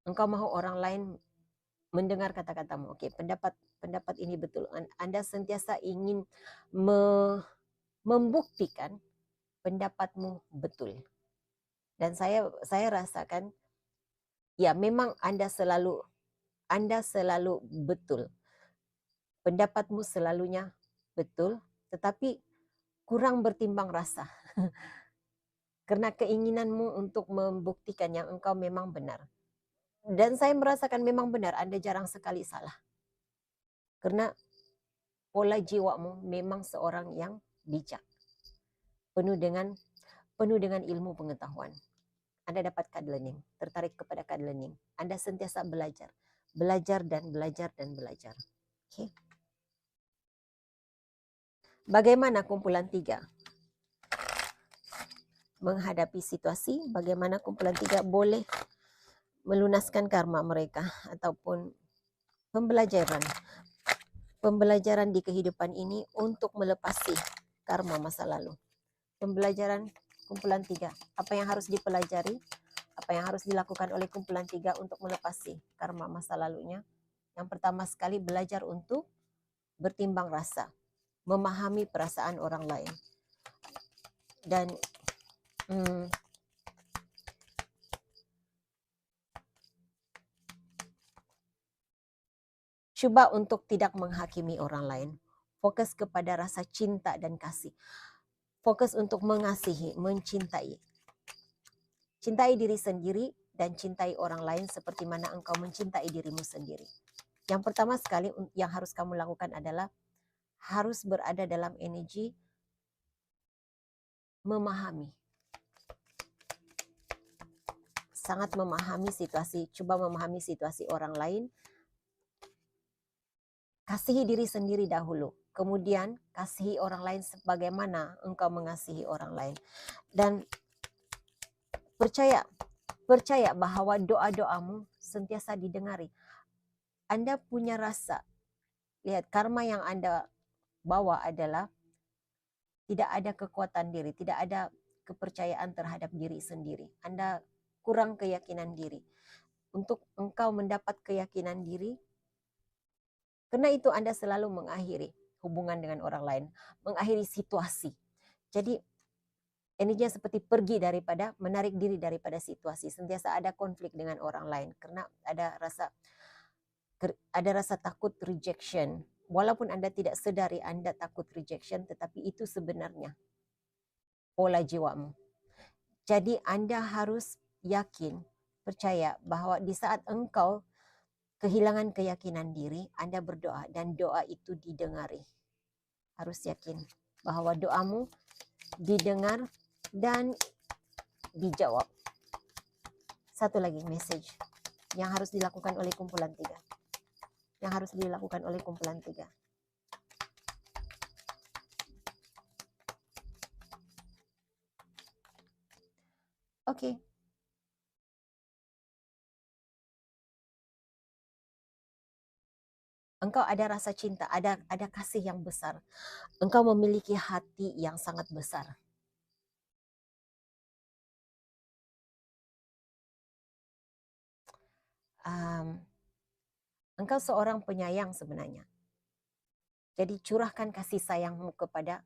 engkau mahu orang lain mendengar kata-katamu. Oke, pendapat ini betul. Anda sentiasa ingin membuktikan pendapatmu betul. Dan saya rasakan ya memang Anda selalu betul. Pendapatmu selalunya betul, tetapi kurang bertimbang rasa. Karena keinginanmu untuk membuktikan yang engkau memang benar. Dan saya merasakan memang benar, Anda jarang sekali salah. Karena pola jiwamu memang seorang yang bijak. Penuh dengan ilmu pengetahuan. Anda dapat card learning, tertarik kepada card learning. Anda sentiasa belajar dan belajar. Okay. Bagaimana kumpulan 3 menghadapi situasi? Bagaimana kumpulan 3 boleh melunaskan karma mereka ataupun pembelajaran di kehidupan ini untuk melepasi karma masa lalu. Pembelajaran kumpulan 3, apa yang harus dipelajari, apa yang harus dilakukan oleh kumpulan 3 untuk melepasi karma masa lalunya. Yang pertama sekali, belajar untuk bertimbang rasa, memahami perasaan orang lain. Dan coba untuk tidak menghakimi orang lain. Fokus kepada rasa cinta dan kasih. Fokus untuk mengasihi, mencintai. Cintai diri sendiri dan cintai orang lain seperti mana engkau mencintai dirimu sendiri. Yang pertama sekali yang harus kamu lakukan adalah harus berada dalam energi memahami. Sangat memahami situasi, coba memahami situasi orang lain. Kasihi diri sendiri dahulu, kemudian kasihi orang lain sebagaimana engkau mengasihi orang lain. Dan percaya bahwa doa-doamu sentiasa didengari. Anda punya rasa, lihat karma yang Anda bawa adalah tidak ada kekuatan diri, tidak ada kepercayaan terhadap diri sendiri. Anda kurang keyakinan diri. Untuk engkau mendapat keyakinan diri, karena itu Anda selalu mengakhiri hubungan dengan orang lain, mengakhiri situasi. Jadi energinya seperti menarik diri daripada situasi. Sentiasa ada konflik dengan orang lain karena ada rasa takut rejection. Walaupun Anda tidak sedari Anda takut rejection, tetapi itu sebenarnya pola jiwamu. Jadi Anda harus yakin, percaya bahwa di saat engkau kehilangan keyakinan diri, Anda berdoa dan doa itu didengari. Harus yakin bahwa doamu didengar dan dijawab. Satu lagi message yang harus dilakukan oleh kumpulan 3. Yang harus dilakukan oleh kumpulan 3. Oke. engkau ada rasa cinta, ada kasih yang besar. Engkau memiliki hati yang sangat besar. Engkau seorang penyayang sebenarnya. Jadi curahkan kasih sayangmu kepada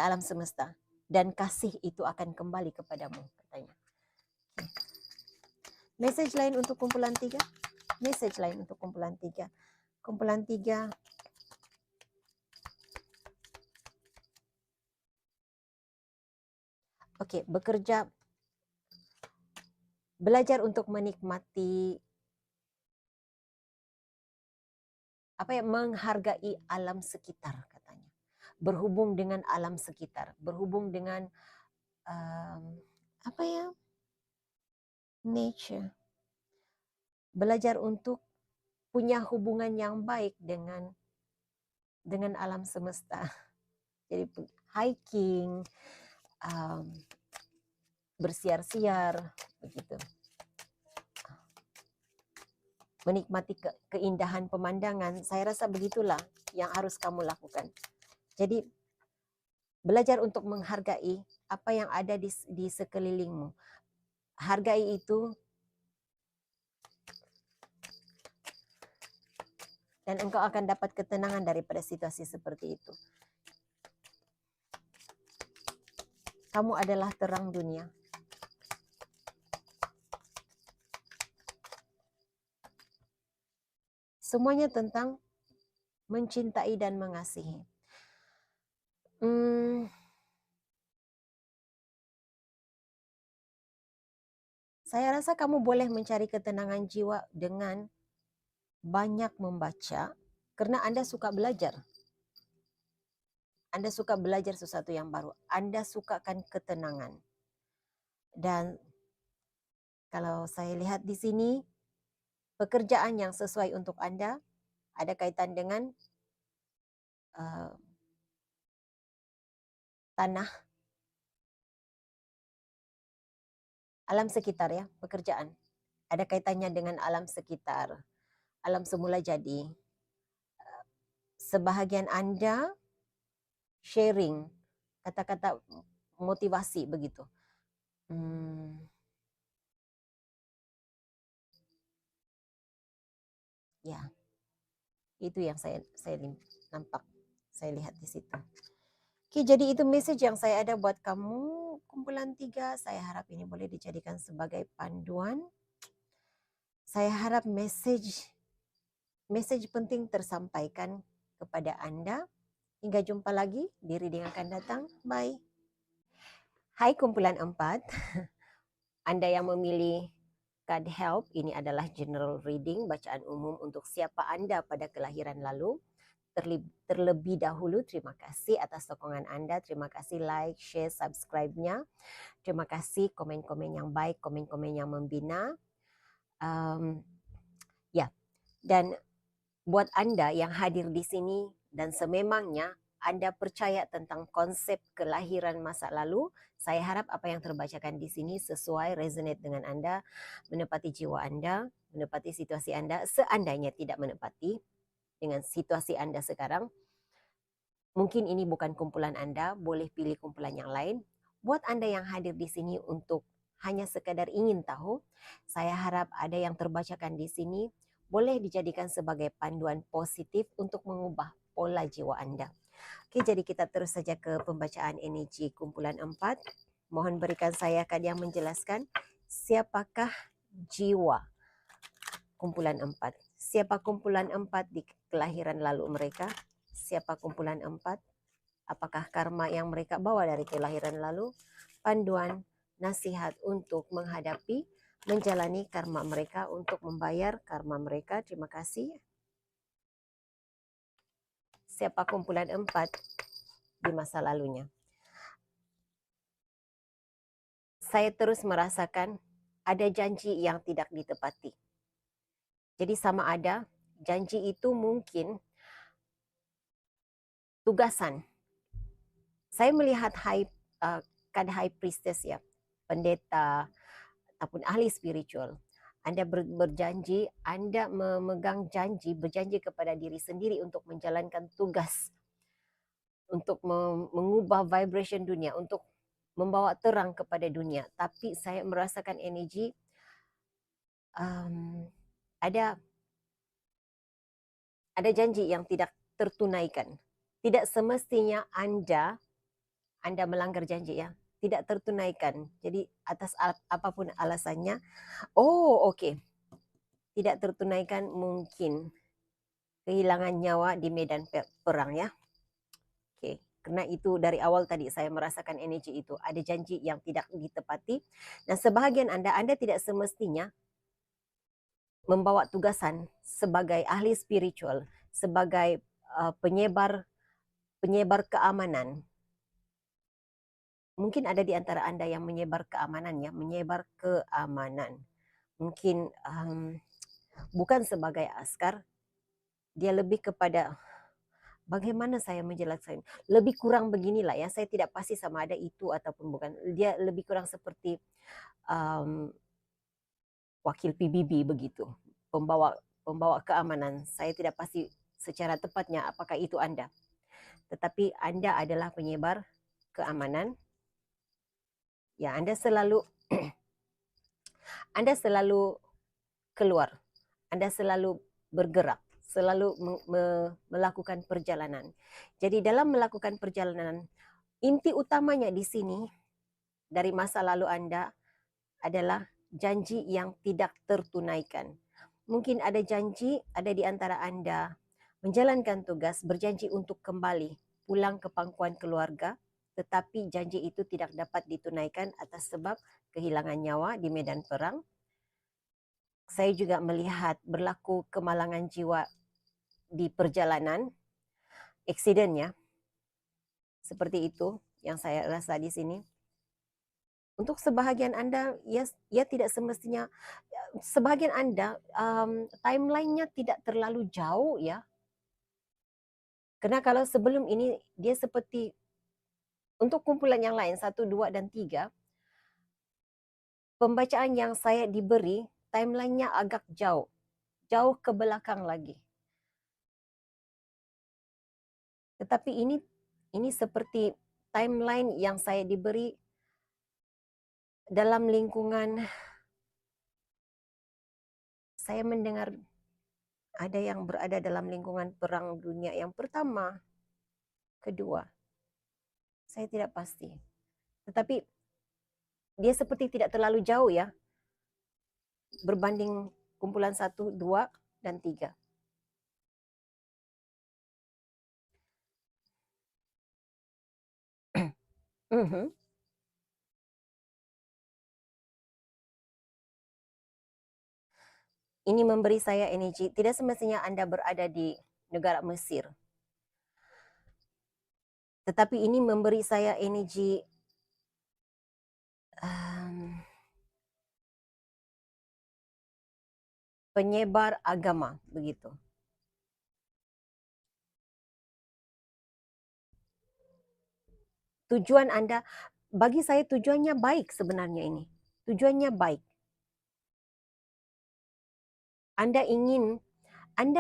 alam semesta, dan kasih itu akan kembali kepadamu, katanya. Message lain untuk kumpulan 3. Message lain untuk kumpulan 3. Kumpulan 3. Oke, bekerja, belajar untuk menikmati, menghargai alam sekitar, katanya. Berhubung dengan alam sekitar, berhubung dengan nature. Belajar untuk punya hubungan yang baik dengan alam semesta. Jadi hiking, bersiar-siar, begitu. Menikmati keindahan pemandangan. Saya rasa begitulah yang harus kamu lakukan. Jadi belajar untuk menghargai apa yang ada di sekelilingmu. Hargai itu, dan engkau akan dapat ketenangan daripada situasi seperti itu. Kamu adalah terang dunia. Semuanya tentang mencintai dan mengasihi. Saya rasa kamu boleh mencari ketenangan jiwa dengan banyak membaca, karena Anda suka belajar. Anda suka belajar sesuatu yang baru. Anda sukakan ketenangan. Dan kalau saya lihat di sini, pekerjaan yang sesuai untuk Anda ada kaitan dengan tanah, alam sekitar, ya, pekerjaan. Ada kaitannya dengan alam sekitar, alam semula jadi. Sebahagian Anda sharing, kata-kata motivasi begitu. Ya, itu yang saya nampak, saya lihat di situ. Oke, jadi itu message yang saya ada buat kamu, kumpulan 3. Saya harap ini boleh dijadikan sebagai panduan. Saya harap message penting tersampaikan kepada Anda. Hingga jumpa lagi di reading akan datang. Bye. Hai kumpulan 4. Anda yang memilih card help, ini adalah general reading, bacaan umum untuk siapa Anda pada kelahiran lalu. Terlebih dahulu, terima kasih atas sokongan Anda. Terima kasih like, share, subscribe-nya. Terima kasih komen-komen yang baik, komen-komen yang membina. Dan buat Anda yang hadir di sini dan sememangnya Anda percaya tentang konsep kelahiran masa lalu, saya harap apa yang terbacakan di sini sesuai, resonate dengan Anda, menepati jiwa Anda, menepati situasi Anda. Seandainya tidak menepati dengan situasi Anda sekarang, mungkin ini bukan kumpulan Anda, boleh pilih kumpulan yang lain. Buat Anda yang hadir di sini untuk hanya sekadar ingin tahu, saya harap ada yang terbacakan di sini boleh dijadikan sebagai panduan positif untuk mengubah pola jiwa Anda. Oke, jadi kita terus saja ke pembacaan energi kumpulan 4. Mohon berikan saya kad yang menjelaskan siapakah jiwa kumpulan 4. Siapa kumpulan 4 di kelahiran lalu mereka? Siapa kumpulan 4? Apakah karma yang mereka bawa dari kelahiran lalu? Panduan, nasihat untuk menghadapi, menjalani karma mereka, untuk membayar karma mereka. Terima kasih. Siapa kumpulan 4 di masa lalunya? Saya terus merasakan ada janji yang tidak ditepati. Jadi sama ada janji itu mungkin tugasan. Saya melihat kad high priestess, ya, pendeta ataupun ahli spiritual. Anda berjanji, Anda memegang janji, berjanji kepada diri sendiri untuk menjalankan tugas, untuk mengubah vibration dunia, untuk membawa terang kepada dunia. Tapi saya merasakan energi ada janji yang tidak tertunaikan. Tidak semestinya Anda melanggar janji ya, tidak tertunaikan. Jadi atas apapun alasannya, okey. Tidak tertunaikan, mungkin kehilangan nyawa di medan perang ya. Okey. Kerana itu dari awal tadi saya merasakan energi itu. Ada janji yang tidak ditepati. Dan sebahagian Anda tidak semestinya membawa tugasan sebagai ahli spiritual, sebagai penyebar keamanan. Mungkin ada di antara Anda yang menyebar keamanan ya, menyebar keamanan. Mungkin bukan sebagai askar, dia lebih kepada bagaimana saya menjelaskan, lebih kurang beginilah ya, saya tidak pasti sama ada itu ataupun bukan. Dia lebih kurang seperti wakil PBB begitu, pembawa keamanan. Saya tidak pasti secara tepatnya apakah itu Anda. Tetapi Anda adalah penyebar keamanan. Ya, Anda selalu Anda selalu keluar. Anda selalu bergerak, selalu melakukan perjalanan. Jadi dalam melakukan perjalanan, inti utamanya di sini dari masa lalu Anda adalah janji yang tidak tertunaikan. Mungkin ada janji, ada di antara Anda menjalankan tugas, berjanji untuk kembali pulang ke pangkuan keluarga, tetapi janji itu tidak dapat ditunaikan atas sebab kehilangan nyawa di medan perang. Saya juga melihat berlaku kemalangan jiwa di perjalanan, accident-nya, seperti itu yang saya rasa di sini. Untuk sebahagian Anda, ya tidak semestinya, sebahagian Anda timeline-nya tidak terlalu jauh ya. Karena kalau sebelum ini dia seperti untuk kumpulan yang lain 1, 2 dan 3, pembacaan yang saya diberi timeline-nya agak jauh ke belakang lagi. Tetapi ini seperti timeline yang saya diberi dalam lingkungan, saya mendengar ada yang berada dalam lingkungan perang dunia yang pertama, kedua. Saya tidak pasti. Tetapi dia seperti tidak terlalu jauh ya, berbanding kumpulan 1, 2 dan 3. Ini memberi saya energi. Tidak semestinya Anda berada di negara Mesir. Tetapi ini memberi saya energi penyebar agama, begitu. Tujuan Anda, bagi saya tujuannya baik sebenarnya ini. Tujuannya baik. Anda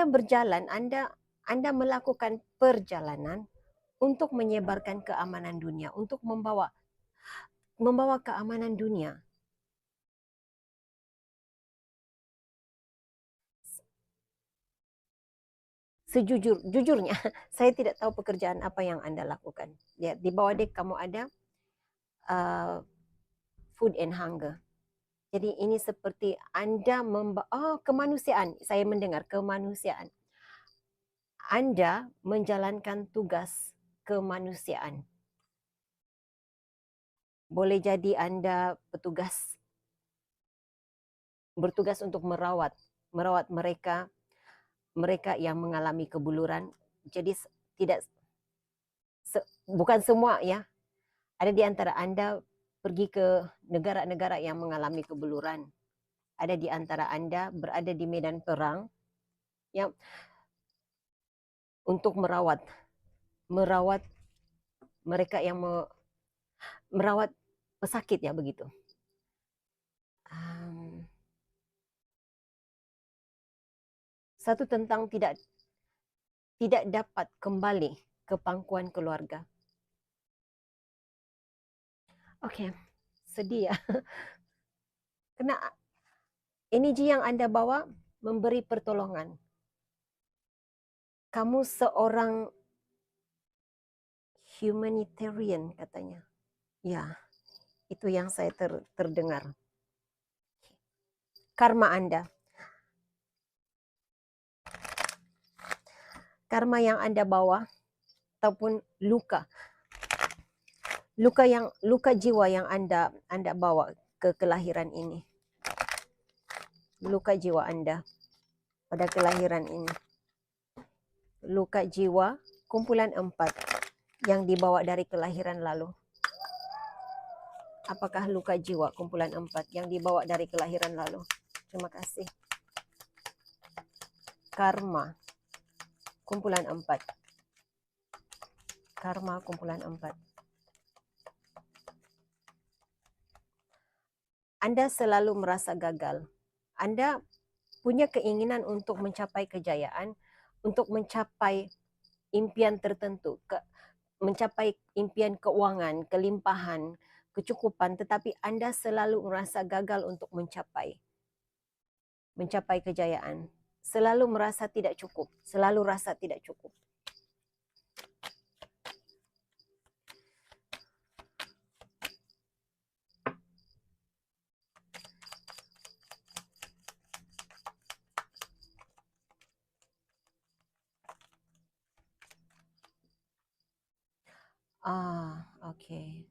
berjalan, Anda melakukan perjalanan untuk menyebarkan keamanan dunia, untuk membawa keamanan dunia. Jujurnya, saya tidak tahu pekerjaan apa yang Anda lakukan. Ya, di bawah dek kamu ada food and hunger. Jadi ini seperti Anda kemanusiaan. Saya mendengar kemanusiaan. Anda menjalankan tugas kemanusiaan. Boleh jadi Anda bertugas untuk merawat mereka yang mengalami kebuluran. Jadi bukan semua ya. Ada di antara Anda pergi ke negara-negara yang mengalami kebuluran. Ada di antara Anda berada di medan perang yang untuk merawat mereka yang merawat pesakit ya begitu. Satu tentang tidak dapat kembali ke pangkuan keluarga. Okey, sedih ya. Kena energi yang Anda bawa memberi pertolongan. Kamu seorang humanitarian katanya. Ya, itu yang saya terdengar. Karma Anda. Karma yang Anda bawa ataupun luka. Luka jiwa yang Anda bawa ke kelahiran ini. Luka jiwa Anda pada kelahiran ini. Luka jiwa kumpulan 4 yang dibawa dari kelahiran lalu. Apakah luka jiwa kumpulan 4 yang dibawa dari kelahiran lalu? Terima kasih. Karma kumpulan 4. Karma kumpulan 4. Anda selalu merasa gagal. Anda punya keinginan untuk mencapai kejayaan, untuk mencapai impian tertentu, mencapai impian keuangan, kelimpahan, kecukupan, tetapi Anda selalu merasa gagal untuk mencapai kejayaan. Selalu merasa tidak cukup, selalu rasa tidak cukup. Okey.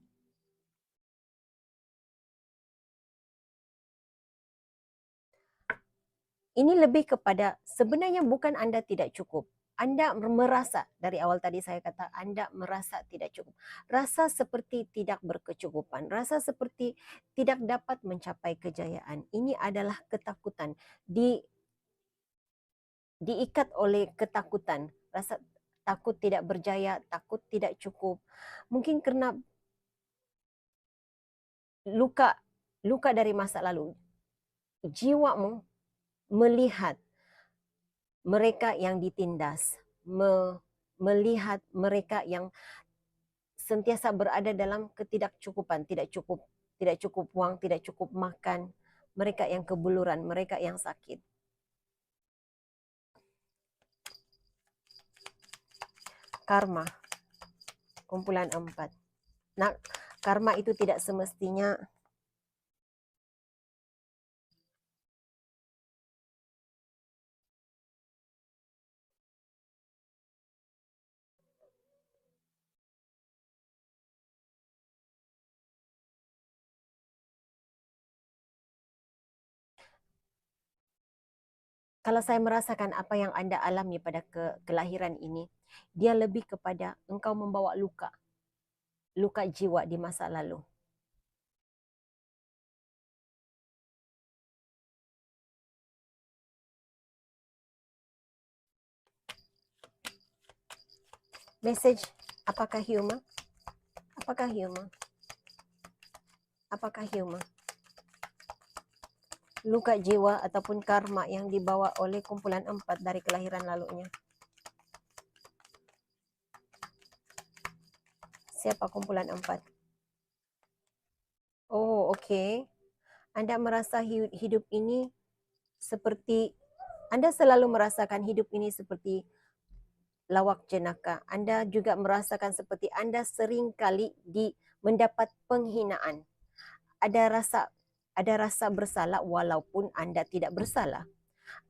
Ini lebih kepada sebenarnya bukan Anda tidak cukup. Anda merasa, dari awal tadi saya kata Anda merasa tidak cukup. Rasa seperti tidak berkecukupan, rasa seperti tidak dapat mencapai kejayaan. Ini adalah ketakutan. Diikat oleh ketakutan, rasa takut tidak berjaya, takut tidak cukup. Mungkin karena luka dari masa lalu. Jiwamu melihat mereka yang ditindas, melihat mereka yang sentiasa berada dalam ketidakcukupan, tidak cukup uang, tidak cukup makan, mereka yang kebuluran, mereka yang sakit. Karma, kumpulan 4. Nah, karma itu tidak semestinya kalau saya merasakan apa yang Anda alami pada kelahiran ini, dia lebih kepada engkau membawa luka jiwa di masa lalu. Message, apakah humor? Apakah humor? Apakah humor? Luka jiwa ataupun karma yang dibawa oleh kumpulan 4 dari kelahiran lalunya. Siapa kumpulan 4? Oh, okey. Anda merasa hidup ini seperti, Anda selalu merasakan hidup ini seperti lawak jenaka. Anda juga merasakan seperti Anda sering kali mendapat penghinaan. Ada rasa bersalah walaupun Anda tidak bersalah.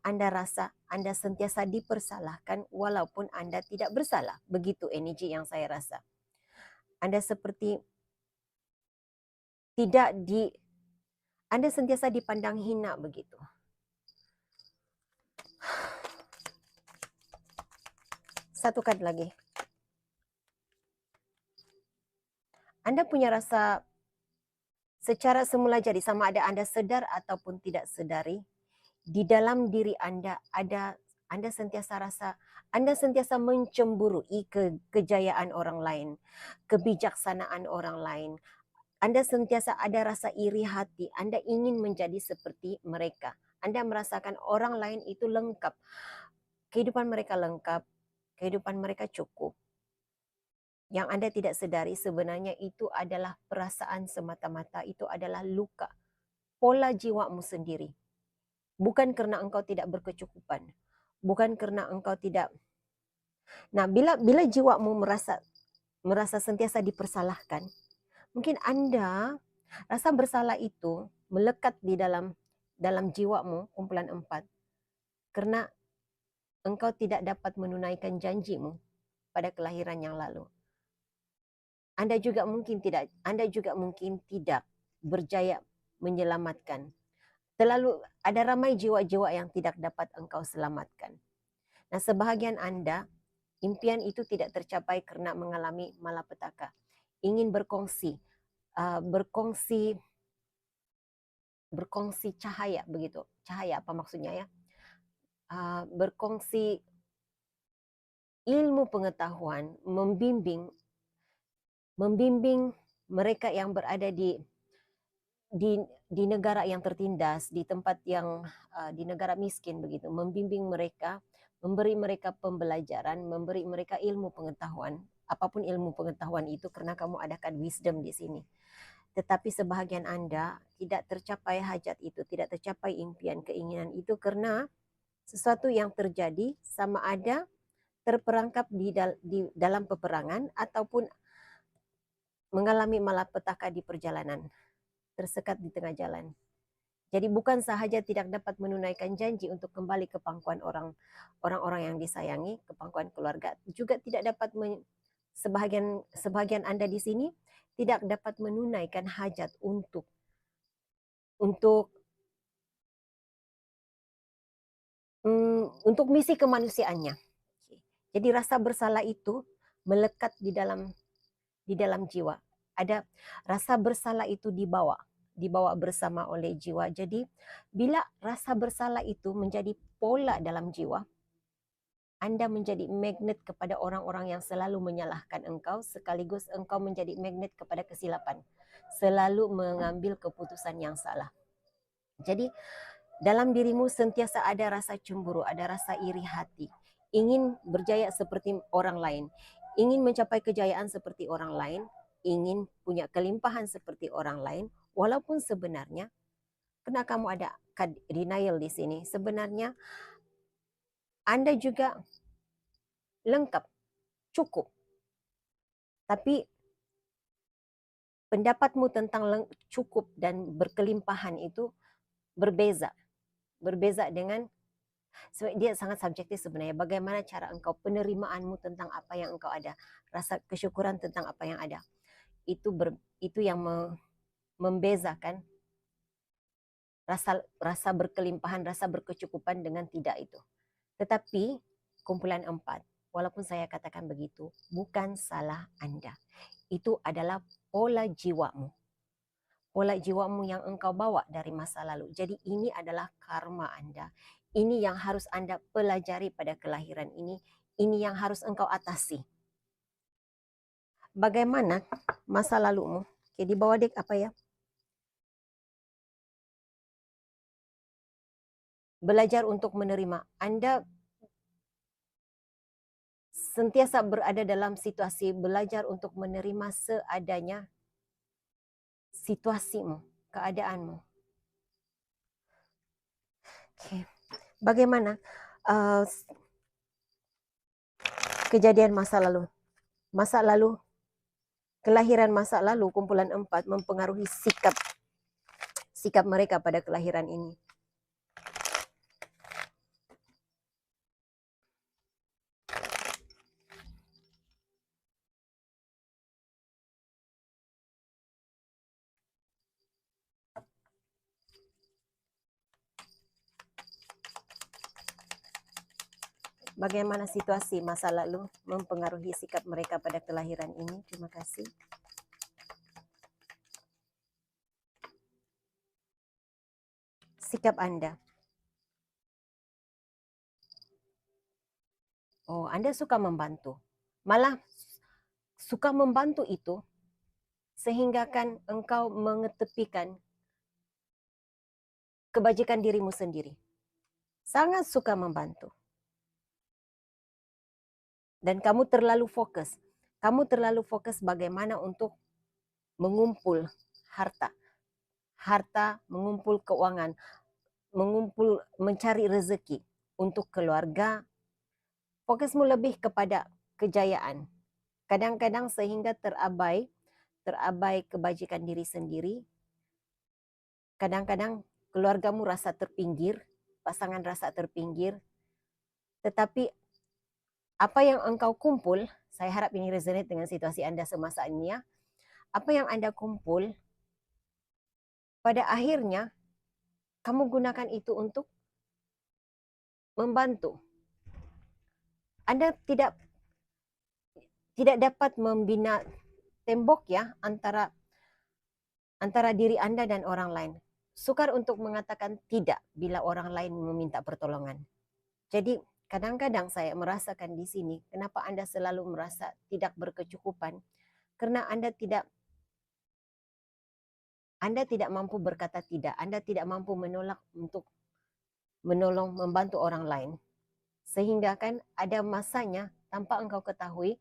Anda rasa Anda sentiasa dipersalahkan walaupun Anda tidak bersalah. Begitu energi yang saya rasa. Anda seperti Anda sentiasa dipandang hina begitu. Satukan lagi. Anda punya rasa secara semula jadi, sama ada Anda sedar ataupun tidak sedari, di dalam diri Anda Anda sentiasa mencemburui kejayaan orang lain, kebijaksanaan orang lain. Anda sentiasa ada rasa iri hati, Anda ingin menjadi seperti mereka. Anda merasakan orang lain itu lengkap. kehidupan mereka lengkap, kehidupan mereka cukup. Yang Anda tidak sedari sebenarnya itu adalah perasaan semata-mata, itu adalah luka, pola jiwamu sendiri. Bukan karena engkau tidak berkecukupan, bukan karena engkau tidak. Nah, bila jiwamu merasa sentiasa dipersalahkan, mungkin Anda rasa bersalah itu melekat di dalam jiwamu, kumpulan 4, karena engkau tidak dapat menunaikan janjimu pada kelahiran yang lalu. Anda juga mungkin tidak berjaya menyelamatkan. Ada ramai jiwa-jiwa yang tidak dapat engkau selamatkan. Nah, sebahagian Anda, impian itu tidak tercapai karena mengalami malapetaka. Ingin berkongsi cahaya, begitu. Cahaya apa maksudnya ya? Berkongsi ilmu pengetahuan, membimbing mereka yang berada di negara yang tertindas, di tempat yang di negara miskin begitu, membimbing mereka, memberi mereka pembelajaran, memberi mereka ilmu pengetahuan, apapun ilmu pengetahuan itu, karena kamu adakan wisdom di sini. Tetapi sebahagian Anda tidak tercapai hajat itu, tidak tercapai impian, keinginan itu karena sesuatu yang terjadi, sama ada terperangkap di dalam peperangan ataupun mengalami malapetaka di perjalanan, tersekat di tengah jalan. Jadi bukan sahaja tidak dapat menunaikan janji untuk kembali ke pangkuan orang-orang yang disayangi, ke pangkuan keluarga, juga tidak dapat sebahagian Anda di sini tidak dapat menunaikan hajat untuk misi kemanusiaannya. Jadi rasa bersalah itu melekat di dalam jiwa. Ada rasa bersalah itu dibawa bersama oleh jiwa. Jadi bila rasa bersalah itu menjadi pola dalam jiwa, Anda menjadi magnet kepada orang-orang yang selalu menyalahkan engkau, sekaligus engkau menjadi magnet kepada kesilapan, selalu mengambil keputusan yang salah. Jadi dalam dirimu sentiasa ada rasa cemburu, ada rasa iri hati, ingin berjaya seperti orang lain, ingin mencapai kejayaan seperti orang lain, ingin punya kelimpahan seperti orang lain, walaupun sebenarnya, karena kamu ada denial di sini, sebenarnya Anda juga lengkap, cukup. Tapi pendapatmu tentang cukup dan berkelimpahan itu berbeza. Berbeza dengan, dia sangat subjektif sebenarnya. Bagaimana cara engkau, penerimaanmu tentang apa yang engkau ada, rasa kesyukuran tentang apa yang ada. Itu yang membezakan rasa berkelimpahan, rasa berkecukupan dengan tidak itu. Tetapi kumpulan 4, walaupun saya katakan begitu, bukan salah Anda. Itu adalah pola jiwamu. Pola jiwamu yang engkau bawa dari masa lalu. Jadi ini adalah karma Anda. Ini yang harus Anda pelajari pada kelahiran ini. Ini yang harus engkau atasi. Bagaimana masa lalumu? Oke, di bawah dek apa ya? Belajar untuk menerima. Anda sentiasa berada dalam situasi belajar untuk menerima seadanya situasimu, keadaanmu. Oke. Bagaimana kejadian masa lalu? Masa lalu, kelahiran masa lalu, kumpulan 4 mempengaruhi sikap mereka pada kelahiran ini. Bagaimana situasi masa lalu mempengaruhi sikap mereka pada kelahiran ini? Terima kasih. Sikap Anda. Oh, Anda suka membantu. Malah suka membantu itu sehingga kan engkau mengetepikan kebajikan dirimu sendiri. Sangat suka membantu. Dan kamu terlalu fokus. Kamu terlalu fokus bagaimana untuk mengumpul harta. Harta, mengumpul keuangan, mencari rezeki untuk keluarga. Fokusmu lebih kepada kejayaan. Kadang-kadang sehingga terabai kebajikan diri sendiri. Kadang-kadang keluargamu rasa terpinggir, pasangan rasa terpinggir. Tetapi apa yang engkau kumpul, saya harap ini resonate dengan situasi Anda semasa ini ya. Apa yang Anda kumpul, pada akhirnya kamu gunakan itu untuk membantu. Anda tidak dapat membina tembok ya antara diri Anda dan orang lain. Sukar untuk mengatakan tidak bila orang lain meminta pertolongan. Jadi kadang-kadang saya merasakan di sini, kenapa Anda selalu merasa tidak berkecukupan? Karena Anda tidak mampu berkata tidak. Anda tidak mampu menolak untuk menolong, membantu orang lain. Sehingga kan ada masanya tanpa engkau ketahui,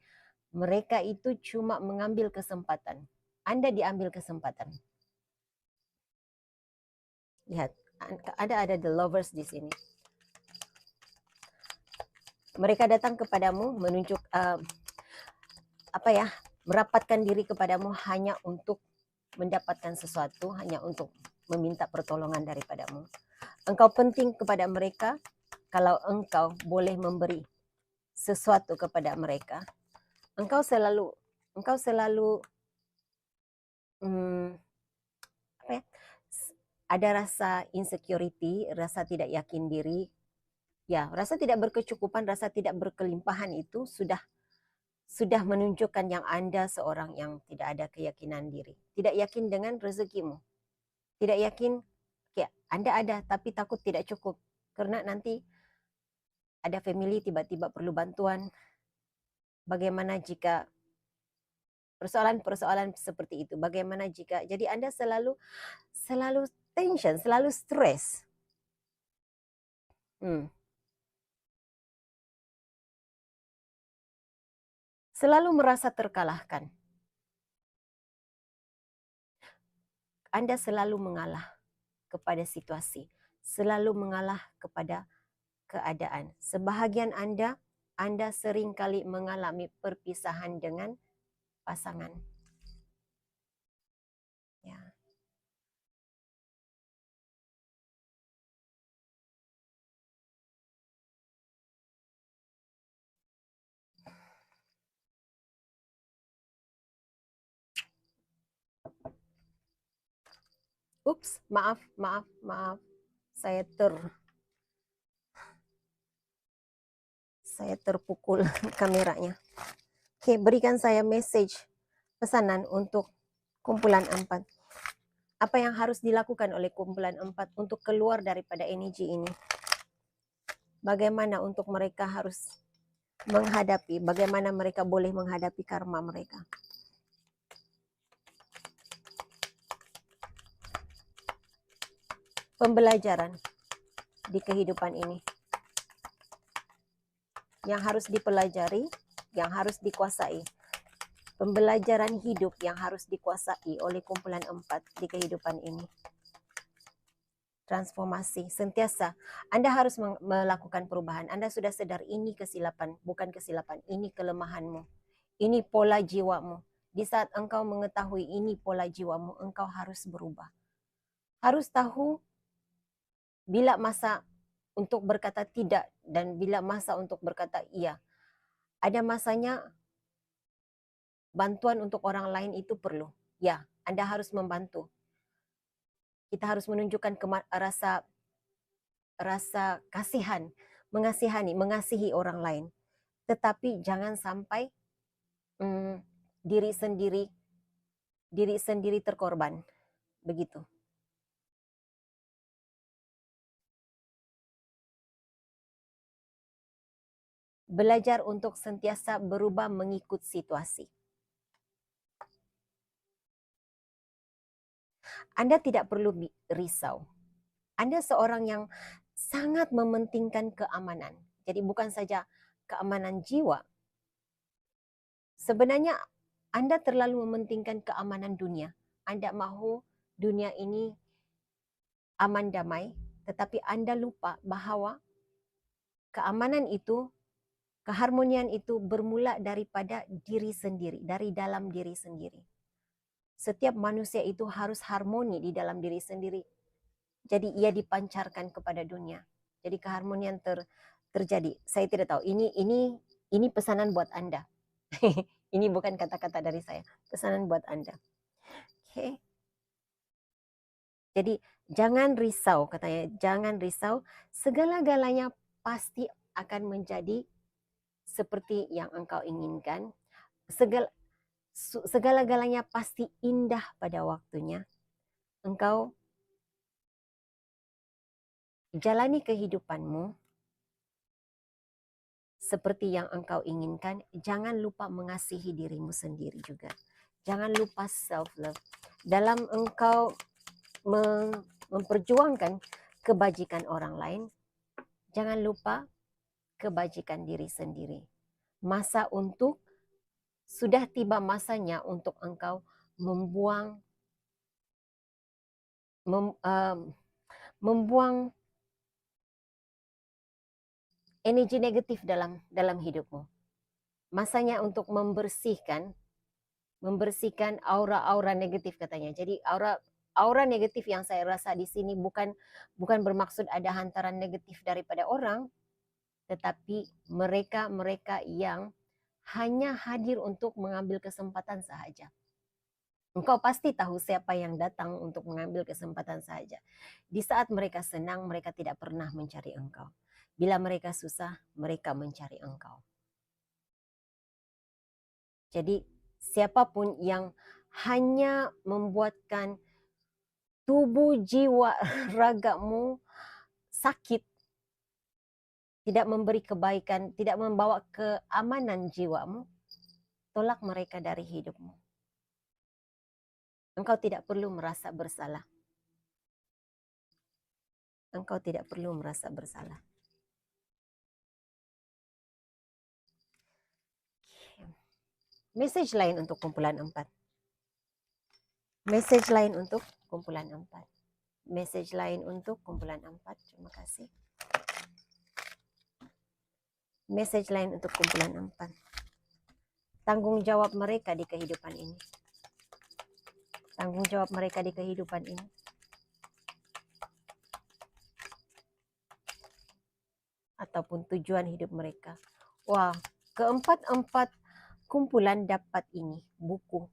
mereka itu cuma mengambil kesempatan. Anda diambil kesempatan. Lihat, ada the lovers di sini. Mereka datang kepadamu menunjuk merapatkan diri kepadamu hanya untuk mendapatkan sesuatu, hanya untuk meminta pertolongan daripadamu. Engkau penting kepada mereka kalau engkau boleh memberi sesuatu kepada mereka. Engkau selalu ada rasa insecurity, rasa tidak yakin diri. Ya, rasa tidak berkecukupan, rasa tidak berkelimpahan itu sudah menunjukkan yang Anda seorang yang tidak ada keyakinan diri. Tidak yakin dengan rezekimu. Tidak yakin, ya, Anda ada tapi takut tidak cukup. Karena nanti ada family tiba-tiba perlu bantuan. Bagaimana jika persoalan-persoalan seperti itu? Bagaimana jika, jadi Anda selalu tension, selalu stres. Selalu merasa terkalahkan. Anda selalu mengalah kepada situasi, selalu mengalah kepada keadaan. Sebahagian Anda seringkali mengalami perpisahan dengan pasangan. Ya. Ups, maaf. Saya terpukul kameranya. Oke, berikan saya message, pesanan untuk kumpulan 4. Apa yang harus dilakukan oleh kumpulan 4 untuk keluar daripada energi ini? Bagaimana untuk mereka harus menghadapi, bagaimana mereka boleh menghadapi karma mereka? Pembelajaran di kehidupan ini yang harus dipelajari, yang harus dikuasai. Pembelajaran hidup yang harus dikuasai oleh kumpulan 4 di kehidupan ini. Transformasi, sentiasa. Anda harus melakukan perubahan. Anda sudah sadar ini kesilapan, bukan kesilapan. Ini kelemahanmu. Ini pola jiwamu. Di saat engkau mengetahui ini pola jiwamu, engkau harus berubah. Harus tahu bila masa untuk berkata tidak dan bila masa untuk berkata iya. Ada masanya bantuan untuk orang lain itu perlu. Ya, Anda harus membantu. Kita harus menunjukkan rasa kasihan, mengasihi orang lain. Tetapi jangan sampai diri sendiri terkorban. Begitu. Belajar untuk sentiasa berubah mengikut situasi. Anda tidak perlu risau. Anda seorang yang sangat mementingkan keamanan. Jadi bukan saja keamanan jiwa, Sebenarnya Anda terlalu mementingkan keamanan dunia. Anda mahu dunia ini aman damai, tetapi Anda lupa bahawa keamanan itu, keharmonian itu bermula daripada diri sendiri, dari dalam diri sendiri. Setiap manusia itu harus harmoni di dalam diri sendiri. Jadi ia dipancarkan kepada dunia. Jadi keharmonian terjadi. Saya tidak tahu. Ini pesanan buat Anda. Ini bukan kata-kata dari saya. Pesanan buat Anda. Okay. Jadi jangan risau, katanya. Jangan risau. Segala-galanya pasti akan menjadi seperti yang engkau inginkan. Segala-galanya pasti indah pada waktunya. Engkau jalani kehidupanmu seperti yang engkau inginkan. Jangan lupa mengasihi dirimu sendiri juga. Jangan lupa self-love. Dalam engkau memperjuangkan kebajikan orang lain, jangan lupa kebajikan diri sendiri. Sudah tiba masanya untuk engkau membuang energi negatif dalam hidupmu. Masanya untuk membersihkan aura-aura negatif, katanya. Jadi aura negatif yang saya rasa di sini bukan bermaksud ada hantaran negatif daripada orang, tetapi mereka yang hanya hadir untuk mengambil kesempatan sahaja. Engkau pasti tahu siapa yang datang untuk mengambil kesempatan sahaja. Di saat mereka senang, mereka tidak pernah mencari engkau. Bila mereka susah, mereka mencari engkau. Jadi siapapun yang hanya membuatkan tubuh, jiwa, ragamu sakit, tidak memberi kebaikan, tidak membawa keamanan jiwamu, tolak mereka dari hidupmu. Engkau tidak perlu merasa bersalah. Engkau tidak perlu merasa bersalah. Message lain untuk kumpulan 4. Message lain untuk kumpulan 4. Message lain untuk kumpulan 4. Terima kasih. Message lain untuk kumpulan 4. Tanggung jawab mereka di kehidupan ini. Tanggung jawab mereka di kehidupan ini. Ataupun tujuan hidup mereka. Wah, keempat-empat kumpulan dapat ini, buku.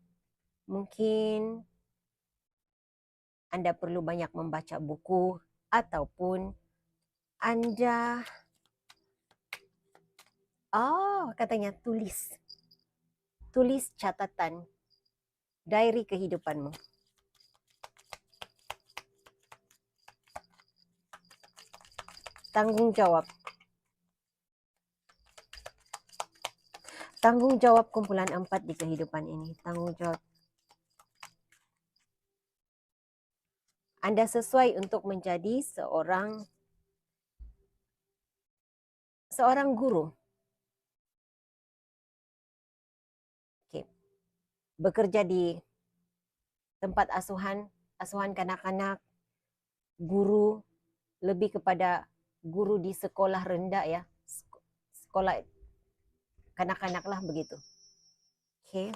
Mungkin Anda perlu banyak membaca buku, ataupun Anda katanya tulis catatan diary kehidupanmu. Tanggung jawab kumpulan 4 di kehidupan ini. Tanggung jawab. Anda sesuai untuk menjadi seorang guru. Okay. Bekerja di tempat asuhan kanak-kanak, guru, lebih kepada guru di sekolah rendah ya. Sekolah kanak-kanak lah begitu. Okay.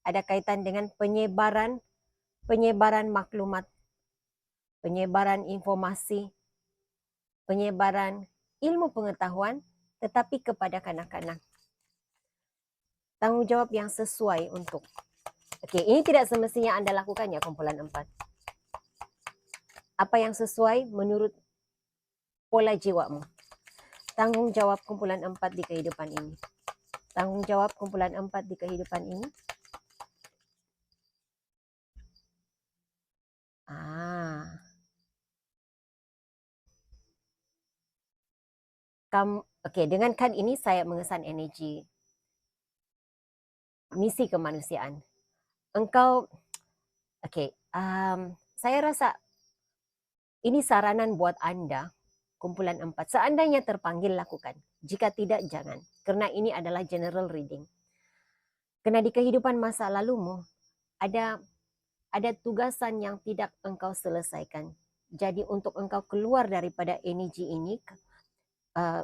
Ada kaitan dengan penyebaran maklumat, penyebaran informasi, penyebaran ilmu pengetahuan, tetapi kepada kanak-kanak. Tanggung jawab yang sesuai untuk. Okey, ini tidak semestinya Anda lakukan ya kumpulan 4. Apa yang sesuai menurut pola jiwamu. Tanggung jawab kumpulan 4 di kehidupan ini. Tanggung jawab kumpulan 4 di kehidupan ini. Okey, dengan kad ini saya mengesan energi misi kemanusiaan. Engkau, okey, saya rasa ini saranan buat Anda, kumpulan 4. Seandainya terpanggil, lakukan. Jika tidak, jangan. Kerana ini adalah general reading. Karena di kehidupan masa lalumu ada tugasan yang tidak engkau selesaikan. Jadi untuk engkau keluar daripada energi ini, uh,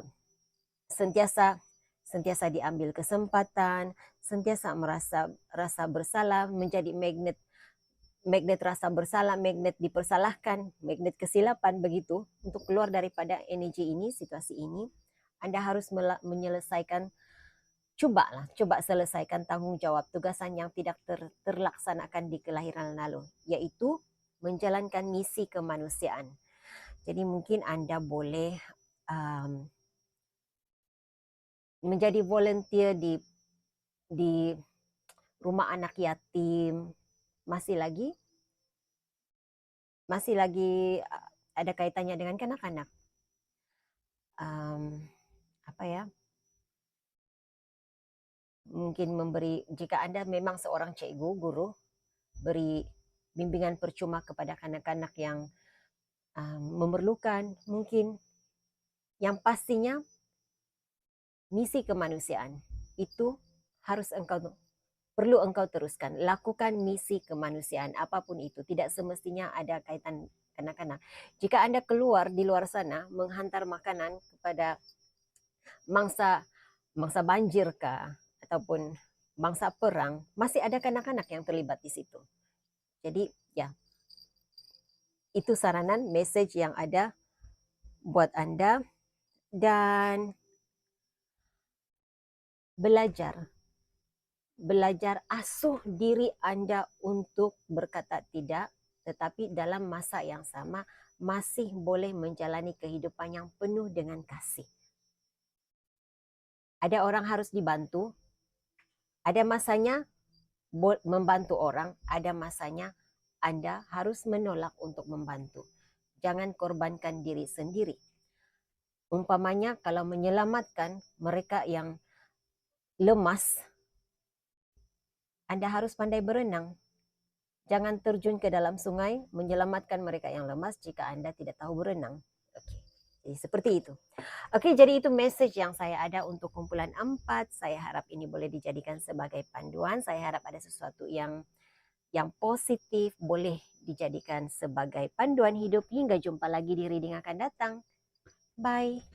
sentiasa diambil kesempatan, sentiasa merasa rasa bersalah, menjadi magnet rasa bersalah, magnet dipersalahkan, magnet kesilapan begitu. Untuk keluar daripada energi ini, situasi ini, Anda harus menyelesaikan, coba selesaikan tanggung jawab tugasan yang tidak terlaksanakan di kelahiran lalu, yaitu menjalankan misi kemanusiaan. Jadi mungkin Anda boleh menjadi volunteer di rumah anak yatim. Masih lagi ada kaitannya dengan kanak-kanak. Apa ya? Mungkin jika Anda memang seorang cikgu, guru, beri bimbingan percuma kepada kanak-kanak yang memerlukan. Mungkin yang pastinya misi kemanusiaan itu perlu engkau teruskan. Lakukan misi kemanusiaan apapun itu, tidak semestinya ada kaitan kanak-kanak. Jika Anda keluar di luar sana menghantar makanan kepada mangsa banjir kah ataupun bangsa perang, masih ada kanak-kanak yang terlibat di situ. Jadi ya, itu saranan message yang ada buat Anda. Dan belajar asuh diri Anda untuk berkata tidak, tetapi dalam masa yang sama masih boleh menjalani kehidupan yang penuh dengan kasih. Ada orang harus dibantu, ada masanya membantu orang, ada masanya Anda harus menolak untuk membantu. Jangan korbankan diri sendiri. Umpamanya kalau menyelamatkan mereka yang lemas, Anda harus pandai berenang. Jangan terjun ke dalam sungai menyelamatkan mereka yang lemas jika Anda tidak tahu berenang. Oke, jadi seperti itu. Oke, jadi itu message yang saya ada untuk kumpulan 4. Saya harap ini boleh dijadikan sebagai panduan. Saya harap ada sesuatu yang positif boleh dijadikan sebagai panduan hidup. Hingga jumpa lagi di reading akan datang. Bye.